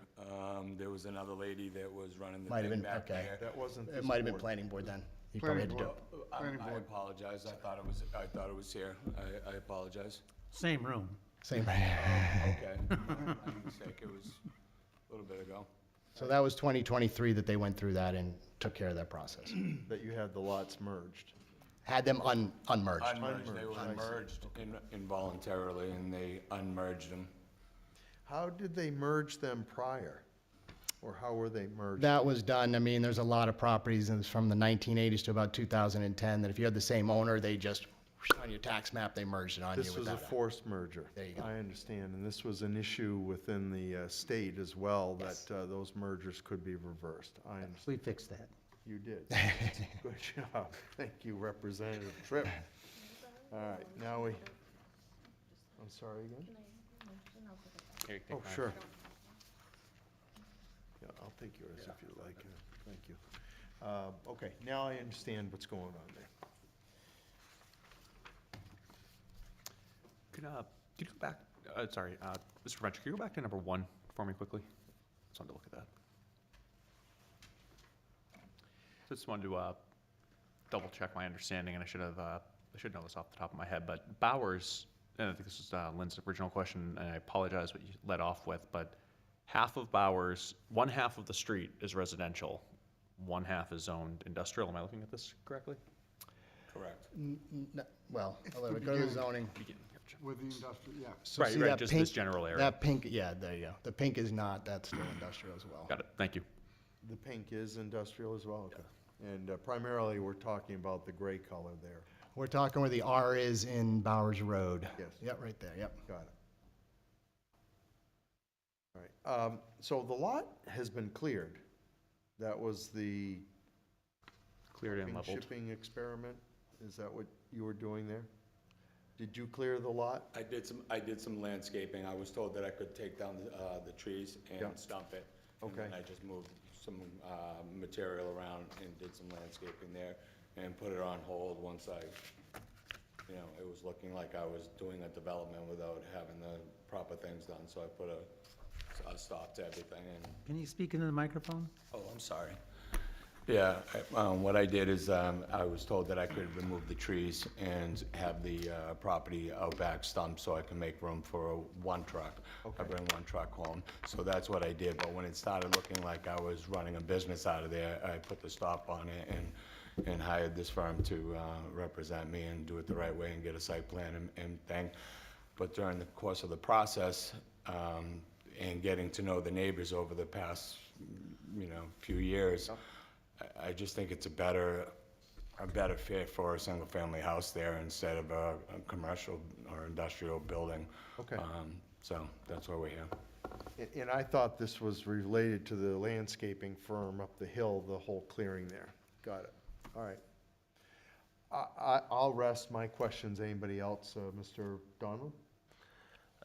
There was another lady that was running the Might have thing been, back okay. there. That wasn't this It might have been board. planning board then. He probably had to do it. I apologize, I thought it was here, I apologize. Same room. Same. Okay, my mistake, it was a little bit ago. So that was 2023 that they went through that and took care of that process. That you had the lots merged? Had them unmerged. Unmerged, they were I see. merged involuntarily, and they unmerged them. How did they merge them prior? Or how were they merged? That was done, I mean, there's a lot of properties, and it's from the 1980s to about 2010, that if you had the same owner, they just, on your tax map, they merged it on you This was without a forced merger. There you go. I understand, and this was an issue within the state as well, that those mergers could be reversed. I understand. We fixed that. You did. Good job. Thank you, Representative Tripp. All right, now I'm sorry again? Here, take Oh, mine. sure. Yeah, I'll take yours if you like. Thank you. Okay, now I understand what's going on there. Could you go back, sorry, Mr. Venture, could you go back to number 1 for me quickly? Just wanted to look at that. So just wanted to double check my understanding, and I should know this off the top of my head, but Bowers, and I think this is Lynn's original question, and I apologize what you led off with, but half of Bowers, one half of the street is residential, one half is zoned industrial. Am I looking at this correctly? Correct. Well, It's I'll let the it go to the beginning. zoning. With the industrial, yeah. So Right, see right, that just pink- this general area. That pink, yeah, there you go. The pink is not, that's still industrial as well. Got it, thank you. The pink is industrial as well? Okay. And primarily, we're talking about the gray color there. We're talking where the R is in Bowers Road. Yes. Yep, right there, yep. Got it. All right, so the lot has been cleared. That was the Cleared and trucking leveled. shipping experiment? Is that what you were doing there? Did you clear the lot? I did some landscaping. I was told that I could take down the trees Yeah. and stump it. And Okay. then I just moved some material around and did some landscaping there and put it on hold once it was looking like I was doing a development without having the proper things done. So I put a stop to everything and Can you speak into the microphone? oh, I'm sorry. Yeah, what I did is, I was told that I could remove the trees and have the property out back stumped so I can make room for one truck. I bring one truck home, so that's what I did, but when it started looking like I was running a business out of there, I put the stop on it and hired this firm to represent me and do it the right way and get a site plan and thing. But during the course of the process, and getting to know the neighbors over the past, few years, I just think it's a better fit for a single-family house there instead of a commercial or industrial building. Okay. So that's why we're here. And I thought this was related to the landscaping firm up the hill, the whole clearing there. Got it. All right. I'll rest my questions. Anybody else? Mr. Donlin?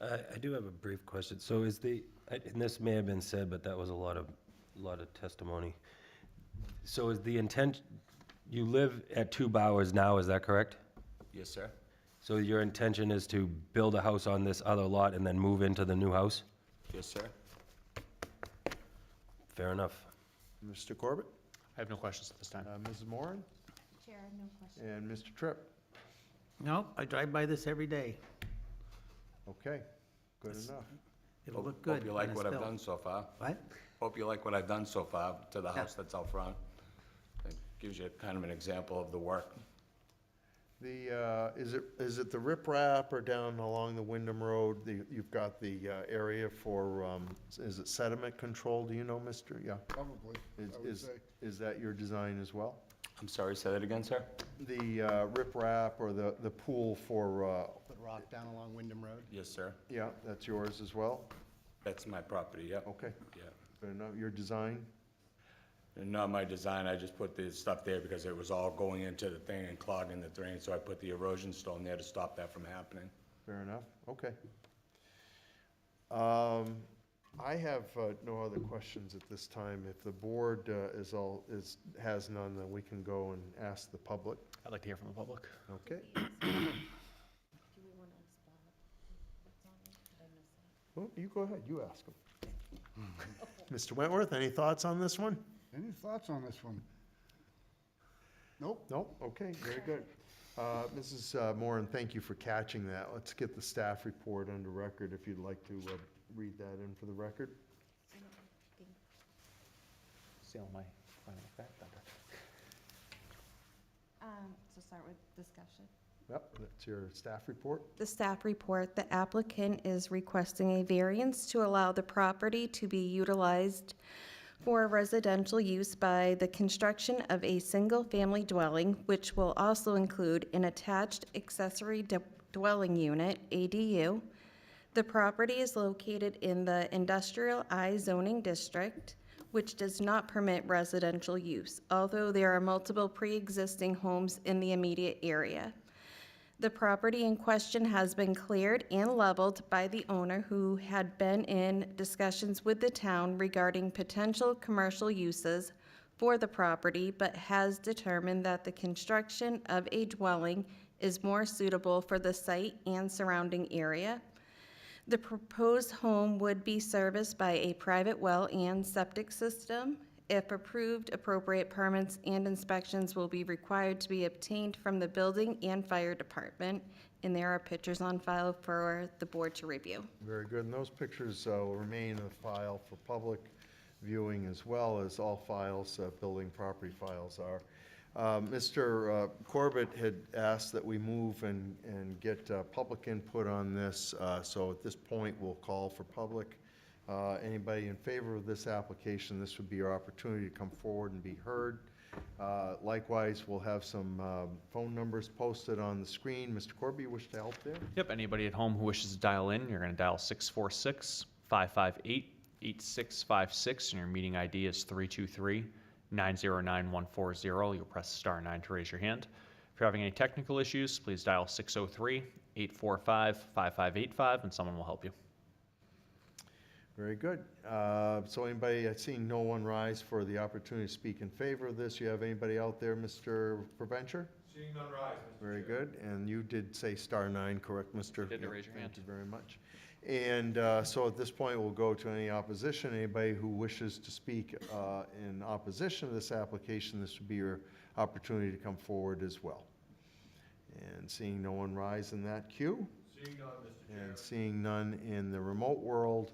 I do have a brief question. So and this may have been said, but that was a lot of testimony. So is the intent, you live at 2 Bowers now, is that correct? Yes, sir? So your intention is to build a house on this other lot and then move into the new house? Yes, sir? Fair enough. Mr. Corbett? I have no questions at this time. Mrs. Moran? Chair, no question. And Mr. Tripp? No, I drive by this every day. Okay, good enough. It'll look good Hope you when like it's what I've built. done so far. What? Hope you like what I've done so far to the house that's out front. It gives you kind of an example of the work. Is it the riprap or down along the Wyndham Road? You've got the area for, is it sediment control? Do you know, Mr.? Yeah. Probably, I would say. Is that your design as well? I'm sorry, say that again, sir? The riprap or the pool for, Put rock down along Wyndham Road. Yes, sir. yeah, that's yours as well? That's my property, yep. Okay, Yeah. good enough. Your design? And not my design, I just put the stuff there because it was all going into the thing and clogging the drain, so I put the erosion stone there to stop that from happening. Fair enough, okay. I have no other questions at this time. If the board has none, then we can go and ask the public. I'd like to hear from the public. Okay. Do we want to spot what's on it? Did I miss it? Well, you go ahead, you ask them. Mr. Wentworth, any thoughts on this one? Any thoughts on this one? Nope. Nope, okay, very good. Mrs. Moran, thank you for catching that. Let's get the staff report under record if you'd like to read that in for the record. Stealing my final fact thunder. So start with discussion. Yep, that's your staff report. The staff report, the applicant is requesting a variance to allow the property to be utilized for residential use by the construction of a single-family dwelling, which will also include an attached accessory dwelling unit, ADU. The property is located in the Industrial I zoning district, which does not permit residential use, although there are multiple pre-existing homes in the immediate area. The property in question has been cleared and leveled by the owner, who had been in discussions with the town regarding potential commercial uses for the property, but has determined that the construction of a dwelling is more suitable for the site and surrounding area. The proposed home would be serviced by a private well and septic system. If approved, appropriate permits and inspections will be required to be obtained from the building and fire department, and there are pictures on file for the board to review. Very good, and those pictures will remain in the file for public viewing as well as all files, building property files are. Mr. Corbett had asked that we move and get public input on this, so at this point, we'll call for public. Anybody in favor of this application, this would be your opportunity to come forward and be heard. Likewise, we'll have some phone numbers posted on the screen. Mr. Corby, you wish to help there? Yep, anybody at home who wishes to dial in, you're going to dial 646-558-8656, and your meeting ID is 323-909-140. You'll press *9 to raise your hand. If you're having any technical issues, please dial 603-876-3149. 845-5585, and someone will help you. Very good. So anybody, seeing no one rise for the opportunity to speak in favor of this, you have anybody out there, Mr. Preventure? Seeing none rise, Mr. Very good. And you did say star 9, correct, Mr.? did, Yep, raise your hand. Thank you very much. And so at this point, we'll go to any opposition. Anybody who wishes to speak in opposition to this application, this would be your opportunity to come forward as well. And seeing no one rise in that queue, Seeing none, Mr. Chairman. and seeing none in the remote world,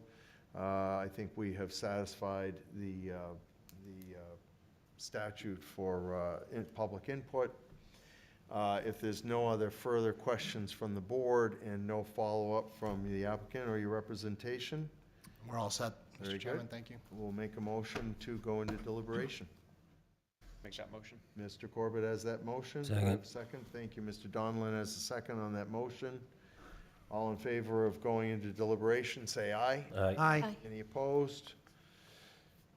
I think we have satisfied the statute for public input. If there's no other further questions from the board and no follow-up from the applicant or your representation, We're all set, Very Mr. Chairman, good. thank you. we'll make a motion to go into deliberation. Make that motion. Mr. Corbett has that motion. Do I have a Second. Second. Thank you. Mr. Donlin has a second on that motion. All in favor of going into deliberation, say aye. Aye. Aye. Any opposed?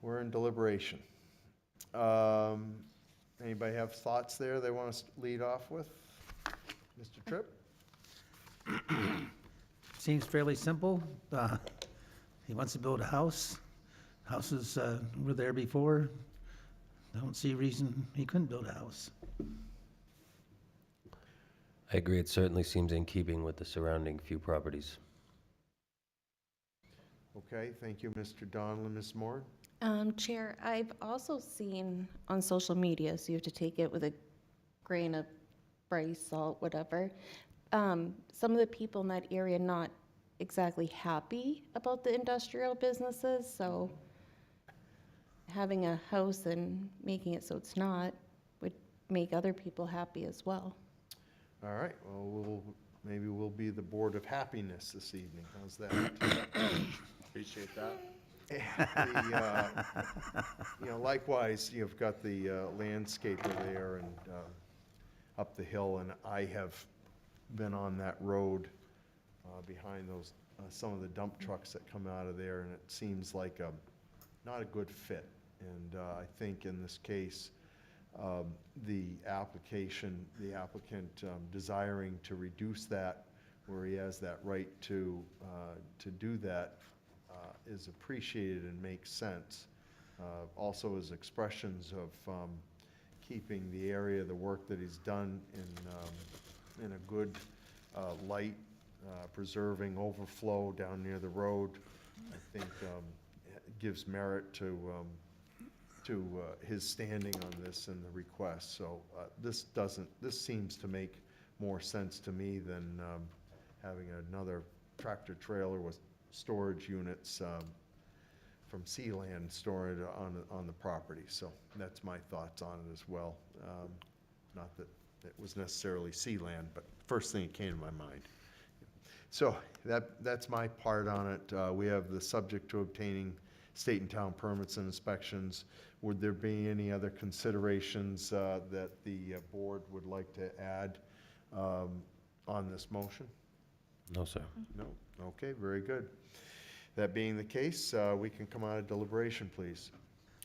We're in deliberation. Anybody have thoughts there they want to lead off with? Mr. Tripp? Seems fairly simple. He wants to build a house. Houses were there before. Don't see a reason he couldn't build a house. I agree, it certainly seems in keeping with the surrounding few properties. Okay, thank you, Mr. Donlin. Ms. Moore? Chair, I've also seen on social media, so you have to take it with a grain of rice, salt, whatever. Some of the people in that area not exactly happy about the industrial businesses, so having a house and making it so it's not would make other people happy as well. All right, well, maybe we'll be the Board of Happiness this evening. How's that? Appreciate that. Likewise, you've got the landscaper there and up the hill, and I have been on that road behind those, some of the dump trucks that come out of there, and it seems like not a good fit. And I think in this case, the applicant desiring to reduce that, where he has that right to do that, is appreciated and makes sense. Also, his expressions of keeping the area, the work that he's done in a good light, preserving overflow down near the road, I think gives merit to his standing on this and the request. So this seems to make more sense to me than having another tractor trailer with storage units from Sealand stored on the property. So that's my thoughts on it as well. Not that it was necessarily Sealand, but first thing that came to my mind. So that's my part on it. We have the subject to obtaining state and town permits and inspections. Would there be any other considerations that the board would like to add on this motion? No, sir. No? Okay, very good. That being the case, we can come out of deliberation, please.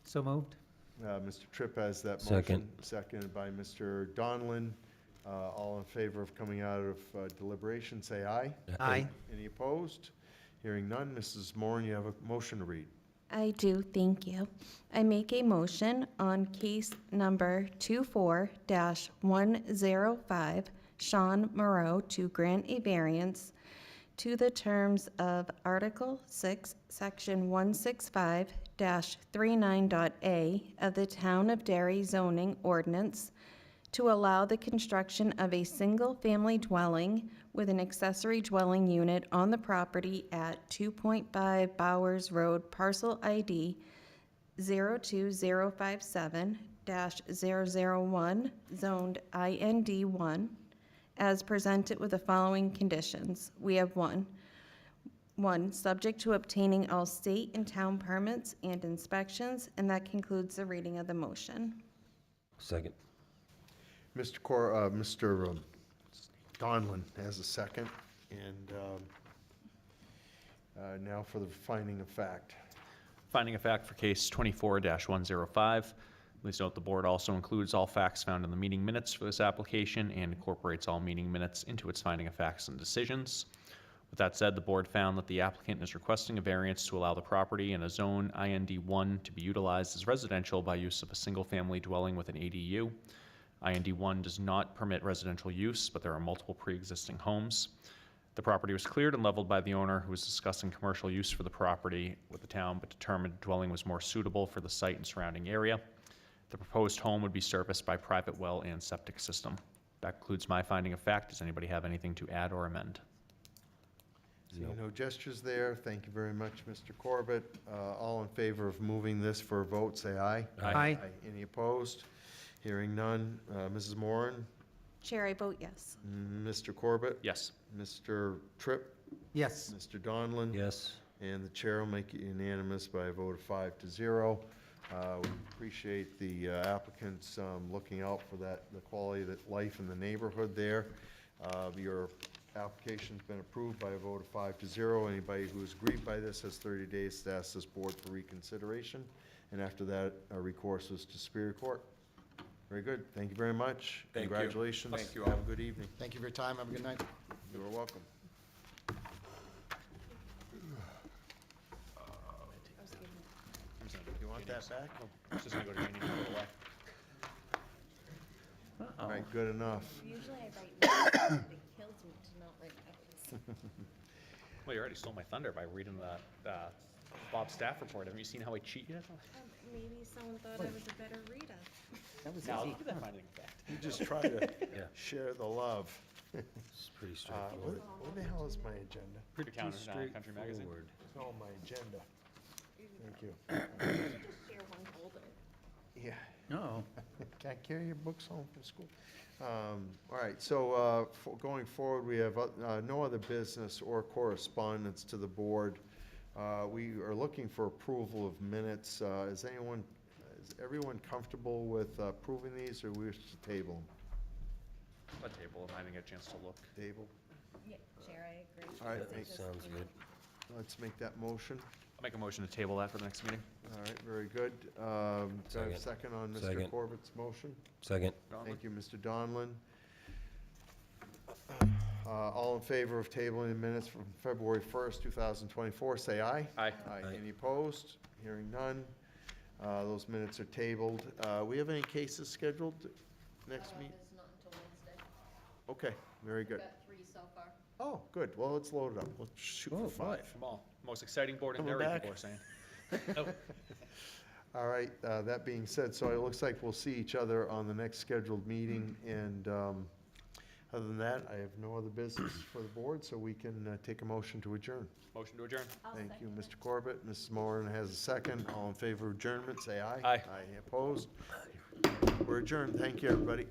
So moved? Mr. Tripp has that motion. Second. Seconded by Mr. Donlin. All in favor of coming out of deliberation, say aye. Aye. Any opposed? Hearing none. Mrs. Moore, you have a motion to read. I do, thank you. I make a motion on case number 24-105, Sean Moreau, to grant a variance to the terms of Article 6, Section 165-39.a of the Town of Derry zoning ordinance to allow the construction of a single-family dwelling with an accessory dwelling unit on the property at 2.5 Bowers Road, parcel ID 02057-001, zoned IND1, as presented with the following conditions. We have one, subject to obtaining all state and town permits and inspections, and that concludes the reading of the motion. Second. Mr. Donlin has a second, and now for the finding of fact. Finding of fact for case 24-105, Please note the board also includes all facts found in the meeting minutes for this application and incorporates all meeting minutes into its finding of facts and decisions. With that said, the board found that the applicant is requesting a variance to allow the property in a zone IND1 to be utilized as residential by use of a single-family dwelling with an ADU. IND1 does not permit residential use, but there are multiple pre-existing homes. The property was cleared and leveled by the owner, who was discussing commercial use for the property with the town, but determined dwelling was more suitable for the site and surrounding area. The proposed home would be serviced by private well and septic system. That concludes my finding of fact. Does anybody have anything to add or amend? Seeing no gestures there, thank you very much, Mr. Corbett. All in favor of moving this for a vote, say aye. Aye. Any opposed? Hearing none. Mrs. Moran, Chair, I vote yes. Mr. Corbett, Yes. Mr. Tripp, Yes. Mr. Donlin. Yes. And the chair will make it unanimous by a vote of 5-0. We appreciate the applicants looking out for the quality of life in the neighborhood there. Your application's been approved by a vote of 5-0. Anybody who is aggrieved by this has 30 days to ask this board for reconsideration. And after that, recourse is to Superior Court. Very good. Thank you very much. Thank you. Congratulations. Thank you Have all. a good evening. Thank you for your time. Have a good night. You are welcome. You want that back? It's just gonna go to Janie for a little while. All right, good enough. Usually I write notes, but it kills me to not write notes. Well, you already stole my thunder by reading the Bob staff report. Haven't you seen how I cheat yet? Maybe someone thought I was a better reader. That was No, easy. look at that finding of fact. You just try to Yeah. share the love. It's pretty What straightforward. what the hell is my agenda? Pretty counter, Country Magazine. Straightforward. Oh, my agenda. Thank you. Just share one folder. Yeah, No. can't carry your books home from school. All right, so going forward, we have no other business or correspondence to the board. We are looking for approval of minutes. Is everyone comfortable with approving these, or we wish to table them? A table, if I didn't get a chance to look. Table? Yeah, Chair, I agree. All right, because it makes- just, Sounds you know, good. Let's make that motion. I'll make a motion to table that for the next meeting. All right, very good. Do I have a Second. second on Mr. Second. Corbett's motion? Second. Thank you, Mr. Donlin. All in favor of tabling the minutes from February 1st, 2024, say aye. Aye. Aye. Any opposed? Hearing none. Those minutes are tabled. We have any cases scheduled next meeting? It's not until Wednesday. Okay, very good. Got 3 so far. Oh, good. Well, let's load it up. Let's shoot for 5. Come on. Most exciting board in Coming Derry, back? people are saying. All right, that being said, so it looks like we'll see each other on the next scheduled meeting, and other than that, I have no other business for the board, so we can take a motion to adjourn. Motion to adjourn. Thank you, Mr. Corbett. Mrs. Moran has a second. All in favor of adjournment, say aye. Aye. Aye, opposed? We're adjourned. Thank you, everybody.